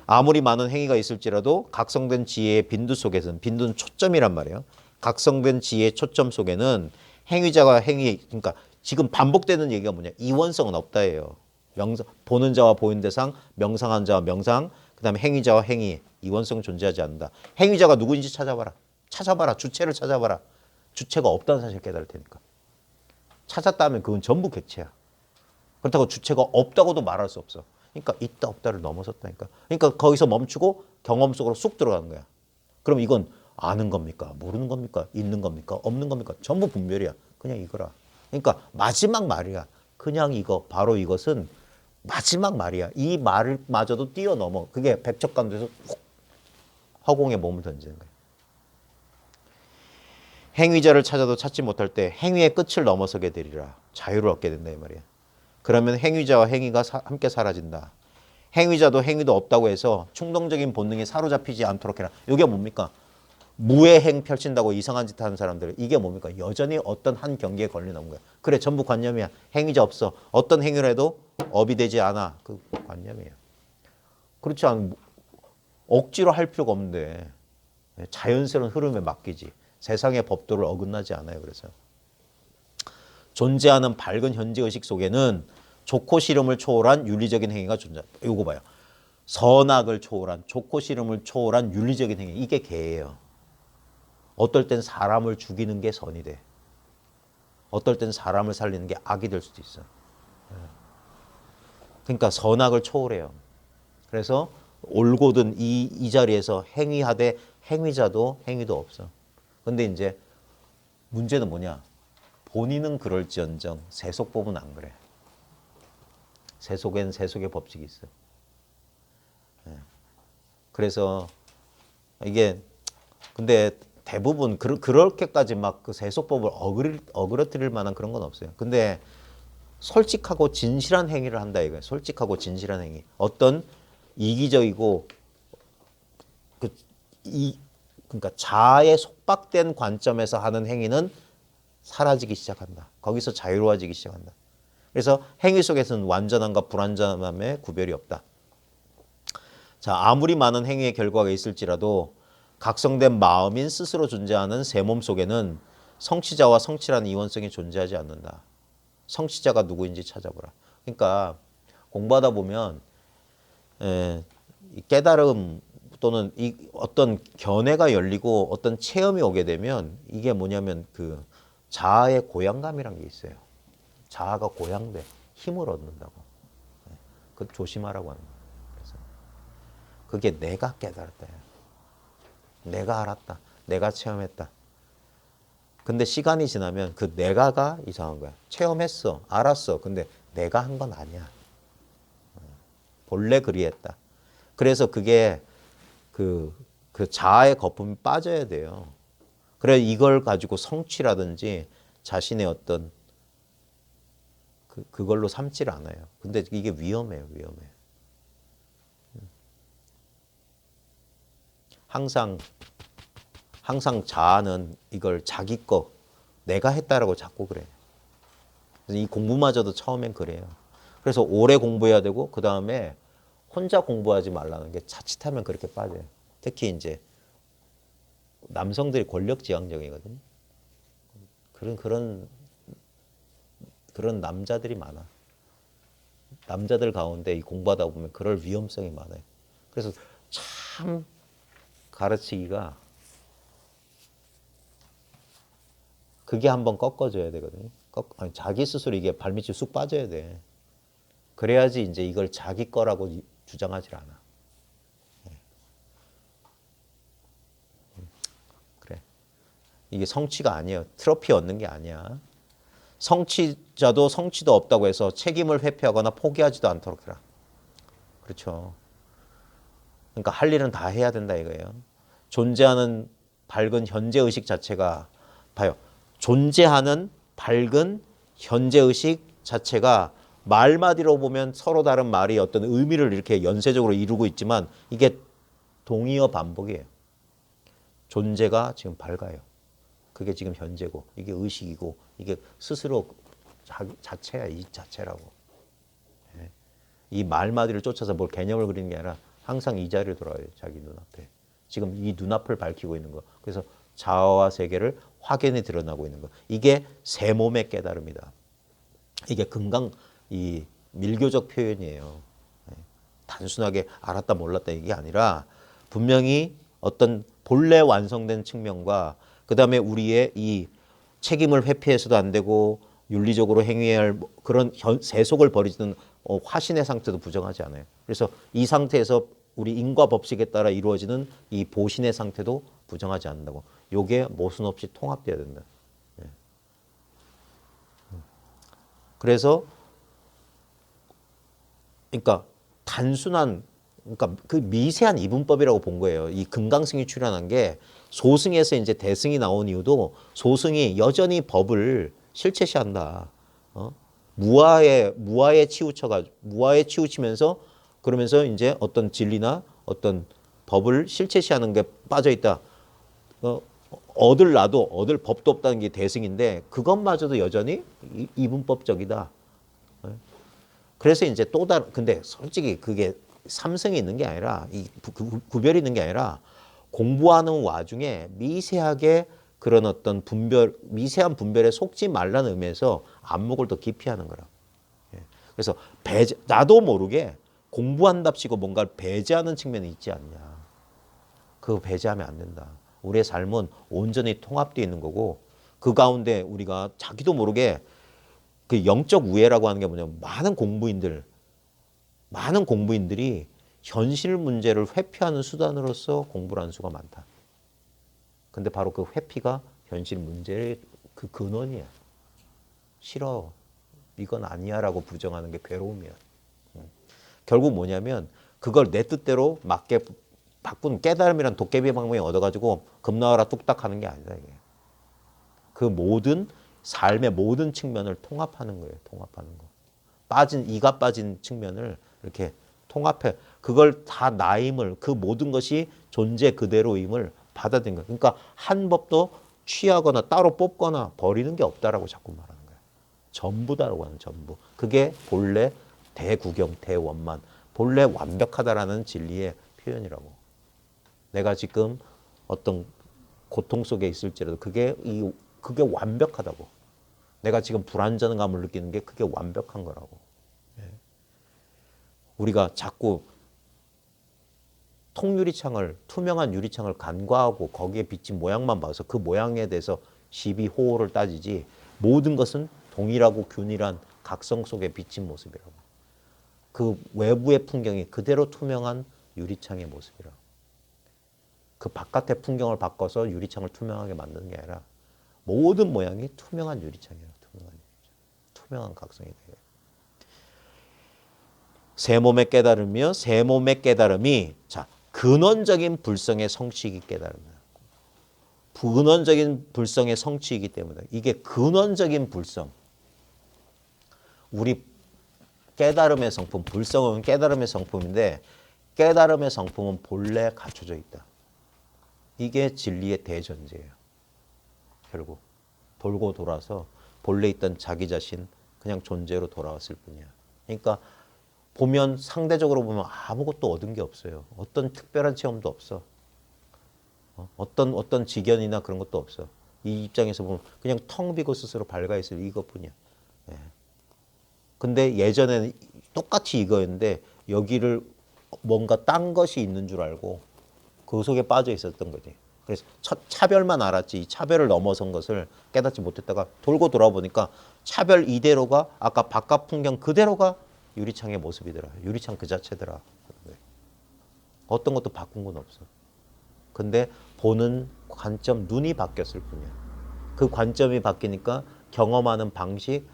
아무리 많은 행위가 있을지라도 각성된 지혜의 빈두 속에서는 빈두는 초점이란 말이에요. 각성된 지혜의 초점 속에는 행위자가 행위 그러니까 지금 반복되는 얘기가 뭐냐. 이원성은 없다예요. 보는 자와 보이는 대상, 명상한 자와 명상, 그 다음에 행위자와 행위, 이원성은 존재하지 않는다. 행위자가 누구인지 찾아봐라. 주체를 찾아봐라. 주체가 없다는 사실을 깨달을 테니까. 찾았다 하면 그건 전부 객체야. 그렇다고 주체가 없다고도 말할 수 없어. 그러니까 있다 없다를 넘어섰다니까. 그러니까 거기서 멈추고 경험 속으로 쑥 들어가는 거야. 그럼 이건 아는 겁니까? 모르는 겁니까? 있는 겁니까? 없는 겁니까? 전부 분별이야. 그냥 이거라. 그러니까 마지막 말이야. 그냥 이거 바로 이것은 마지막 말이야. 이 말마저도 뛰어넘어. 그게 백척간도에서 훅 허공에 몸을 던지는 거야. 행위자를 찾아도 찾지 못할 때 행위의 끝을 넘어서게 되리라. 자유를 얻게 된다 이 말이야. 그러면 행위자와 행위가 함께 사라진다. 행위자도 행위도 없다고 해서 충동적인 본능에 사로잡히지 않도록 해라. 이게 뭡니까? 무해행 펼친다고 이상한 짓 하는 사람들, 이게 뭡니까? 여전히 어떤 한 경계에 걸려놓은 거야. 그래, 전부 관념이야. 행위자 없어. 어떤 행위를 해도 업이 되지 않아. 그 관념이에요. 그렇지 않으면 억지로 할 필요가 없는데 자연스러운 흐름에 맡기지. 세상의 법도를 어긋나지 않아요. 그래서 존재하는 밝은 현재의식 속에는 좋고 싫음을 초월한 윤리적인 행위가 존재한다. 이거 봐요. 선악을 초월한, 좋고 싫음을 초월한 윤리적인 행위. 이게 개예요. 어떨 땐 사람을 죽이는 게 선이 돼. 어떨 땐 사람을 살리는 게 악이 될 수도 있어. 그러니까 선악을 초월해요. 그래서 올곧은 이 자리에서 행위하되 행위자도 행위도 없어. 근데 이제 문제는 뭐냐? 본인은 그럴지언정 세속법은 안 그래. 세속엔 세속의 법칙이 있어. 그래서 이게 근데 대부분 그렇게까지 막 그 세속법을 어그러뜨릴 만한 그런 건 없어요. 근데 솔직하고 진실한 행위를 한다 이거예요. 솔직하고 진실한 행위. 어떤 이기적이고 그러니까 자아에 속박된 관점에서 하는 행위는 사라지기 시작한다. 거기서 자유로워지기 시작한다. 그래서 행위 속에서는 완전함과 불완전함의 구별이 없다. 자, 아무리 많은 행위의 결과가 있을지라도 각성된 마음인 스스로 존재하는 새 몸 속에는 성취자와 성취라는 이원성이 존재하지 않는다. 성취자가 누구인지 찾아보라. 그러니까 공부하다 보면 깨달음 또는 어떤 견해가 열리고 어떤 체험이 오게 되면 이게 뭐냐면 그 자아의 고양감이란 게 있어요. 자아가 고양돼. 힘을 얻는다고. 그 조심하라고 하는 거예요. 그래서 그게 내가 깨달았다. 내가 알았다. 내가 체험했다. 근데 시간이 지나면 그 내가가 이상한 거야. 체험했어. 알았어. 근데 내가 한 건 아니야. 본래 그리했다. 그래서 그게 그 자아의 거품이 빠져야 돼요. 그래 이걸 가지고 성취라든지 자신의 어떤 그걸로 삼지를 않아요. 근데 이게 위험해요. 위험해요. 항상 자아는 이걸 자기 거 내가 했다라고 자꾸 그래. 그래서 이 공부마저도 처음엔 그래요. 그래서 오래 공부해야 되고 그 다음에 혼자 공부하지 말라는 게 자칫하면 그렇게 빠져요. 특히 이제 남성들이 권력지향적이거든요. 그런 남자들이 많아. 남자들 가운데 이 공부하다 보면 그럴 위험성이 많아요. 그래서 참 가르치기가 그게 한번 꺾어줘야 되거든요. 자기 스스로 이게 발밑이 쑥 빠져야 돼. 그래야지 이제 이걸 자기 거라고 주장하지 않아. 그래. 이게 성취가 아니에요. 트로피 얻는 게 아니야. 성취자도 성취도 없다고 해서 책임을 회피하거나 포기하지도 않도록 해라. 그렇죠. 그러니까 할 일은 다 해야 된다 이거예요. 존재하는 밝은 현재의식 자체가 봐요. 존재하는 밝은 현재의식 자체가 말마디로 보면 서로 다른 말이 어떤 의미를 이렇게 연쇄적으로 이루고 있지만 이게 동의어 반복이에요. 존재가 지금 밝아요. 그게 지금 현재고 이게 의식이고 이게 스스로 자체야. 이 자체라고. 이 말마디를 쫓아서 뭘 개념을 그리는 게 아니라 항상 이 자리를 돌아와요. 자기 눈앞에. 지금 이 눈앞을 밝히고 있는 거. 그래서 자아와 세계를 확연히 드러나고 있는 거. 이게 새 몸의 깨달음이다. 이게 이 밀교적 표현이에요. 단순하게 알았다 몰랐다 이게 아니라 분명히 어떤 본래 완성된 측면과 그 다음에 우리의 이 책임을 회피해서도 안 되고 윤리적으로 행위해야 할 그런 세속을 벌이는 화신의 상태도 부정하지 않아요. 그래서 이 상태에서 우리 인과 법칙에 따라 이루어지는 이 보신의 상태도 부정하지 않는다고. 요게 모순 없이 통합돼야 된다. 그래서 그러니까 단순한 그러니까 그 미세한 이분법이라고 본 거예요. 이 금강승이 출현한 게 소승에서 이제 대승이 나온 이유도 소승이 여전히 법을 실체시한다. 무아에 치우치면서 그러면서 이제 어떤 진리나 어떤 법을 실체시하는 게 빠져 있다. 얻을 법도 없다는 게 대승인데 그것마저도 여전히 이분법적이다. 그래서 이제 또 다른 근데 솔직히 그게 삼성이 있는 게 아니라 구별이 있는 게 아니라 공부하는 와중에 미세하게 그런 어떤 미세한 분별에 속지 말라는 의미에서 안목을 더 깊이 하는 거라. 그래서 나도 모르게 공부한답시고 뭔가를 배제하는 측면이 있지 않냐. 그거 배제하면 안 된다. 우리의 삶은 온전히 통합되어 있는 거고 그 가운데 우리가 자기도 모르게 그 영적 우애라고 하는 게 뭐냐면 많은 공부인들이 현실 문제를 회피하는 수단으로서 공부를 하는 수가 많다. 근데 바로 그 회피가 현실 문제의 그 근원이야. 싫어. 이건 아니야라고 부정하는 게 괴로움이야. 결국 뭐냐면 그걸 내 뜻대로 맞게 바꾼 깨달음이란 도깨비 방망이 얻어가지고 금 나와라 뚝딱 하는 게 아니다. 이게. 그 모든 삶의 모든 측면을 통합하는 거예요. 통합하는 거. 이가 빠진 측면을 이렇게 통합해. 그걸 다 나임을 그 모든 것이 존재 그대로임을 받아들인 거예요. 그러니까 한 법도 취하거나 따로 뽑거나 버리는 게 없다라고 자꾸 말하는 거예요. 전부다라고 하는 전부. 그게 본래 대구경, 대원만, 본래 완벽하다라는 진리의 표현이라고. 내가 지금 어떤 고통 속에 있을지라도 그게 완벽하다고. 내가 지금 불안정감을 느끼는 게 그게 완벽한 거라고. 우리가 자꾸 투명한 유리창을 간과하고 거기에 비친 모양만 봐서 그 모양에 대해서 시비 호호를 따지지 모든 것은 동일하고 균일한 각성 속에 비친 모습이라고. 그 외부의 풍경이 그대로 투명한 유리창의 모습이라고. 그 바깥의 풍경을 바꿔서 유리창을 투명하게 만드는 게 아니라 모든 모양이 투명한 유리창이에요. 투명한 각성이 돼요. 새 몸의 깨달음이요. 새 몸의 깨달음이 근원적인 불성의 성취이기 깨달음이에요. 근원적인 불성의 성취이기 때문에 이게 근원적인 불성. 우리 깨달음의 성품, 불성은 깨달음의 성품인데 깨달음의 성품은 본래 갖춰져 있다. 이게 진리의 대전제예요. 결국 돌고 돌아서 본래 있던 자기 자신 그냥 존재로 돌아왔을 뿐이야. 그러니까 보면 상대적으로 보면 아무것도 얻은 게 없어요. 어떤 특별한 체험도 없어. 어떤 직연이나 그런 것도 없어. 이 입장에서 보면 그냥 텅 비고 스스로 발가있을 이것뿐이야. 예. 근데 예전에는 똑같이 이거였는데 여기를 뭔가 딴 것이 있는 줄 알고 그 속에 빠져 있었던 거지. 그래서 차별만 알았지 이 차별을 넘어선 것을 깨닫지 못했다가 돌고 돌아보니까 차별 이대로가 아까 바깥 풍경 그대로가 유리창의 모습이더라. 유리창 그 자체더라. 어떤 것도 바꾼 건 없어. 근데 보는 관점, 눈이 바뀌었을 뿐이야. 그 관점이 바뀌니까 경험하는 방식,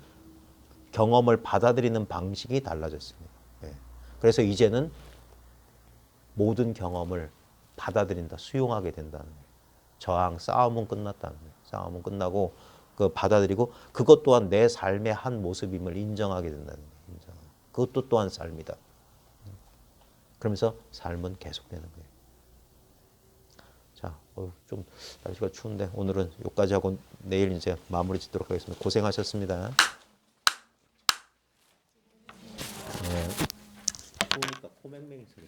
경험을 받아들이는 방식이 달라졌습니다. 예. 그래서 이제는 모든 경험을 받아들인다, 수용하게 된다는 거예요. 싸움은 끝났다는 거예요. 싸움은 끝나고 그 받아들이고 그것 또한 내 삶의 한 모습임을 인정하게 된다는 거예요. 그것도 또한 삶이다. 그러면서 삶은 계속되는 거예요. 자, 좀 날씨가 추운데 오늘은 여기까지 하고 내일 이제 마무리 짓도록 하겠습니다. 고생하셨습니다. 네. 추우니까 코맹맹이 소리.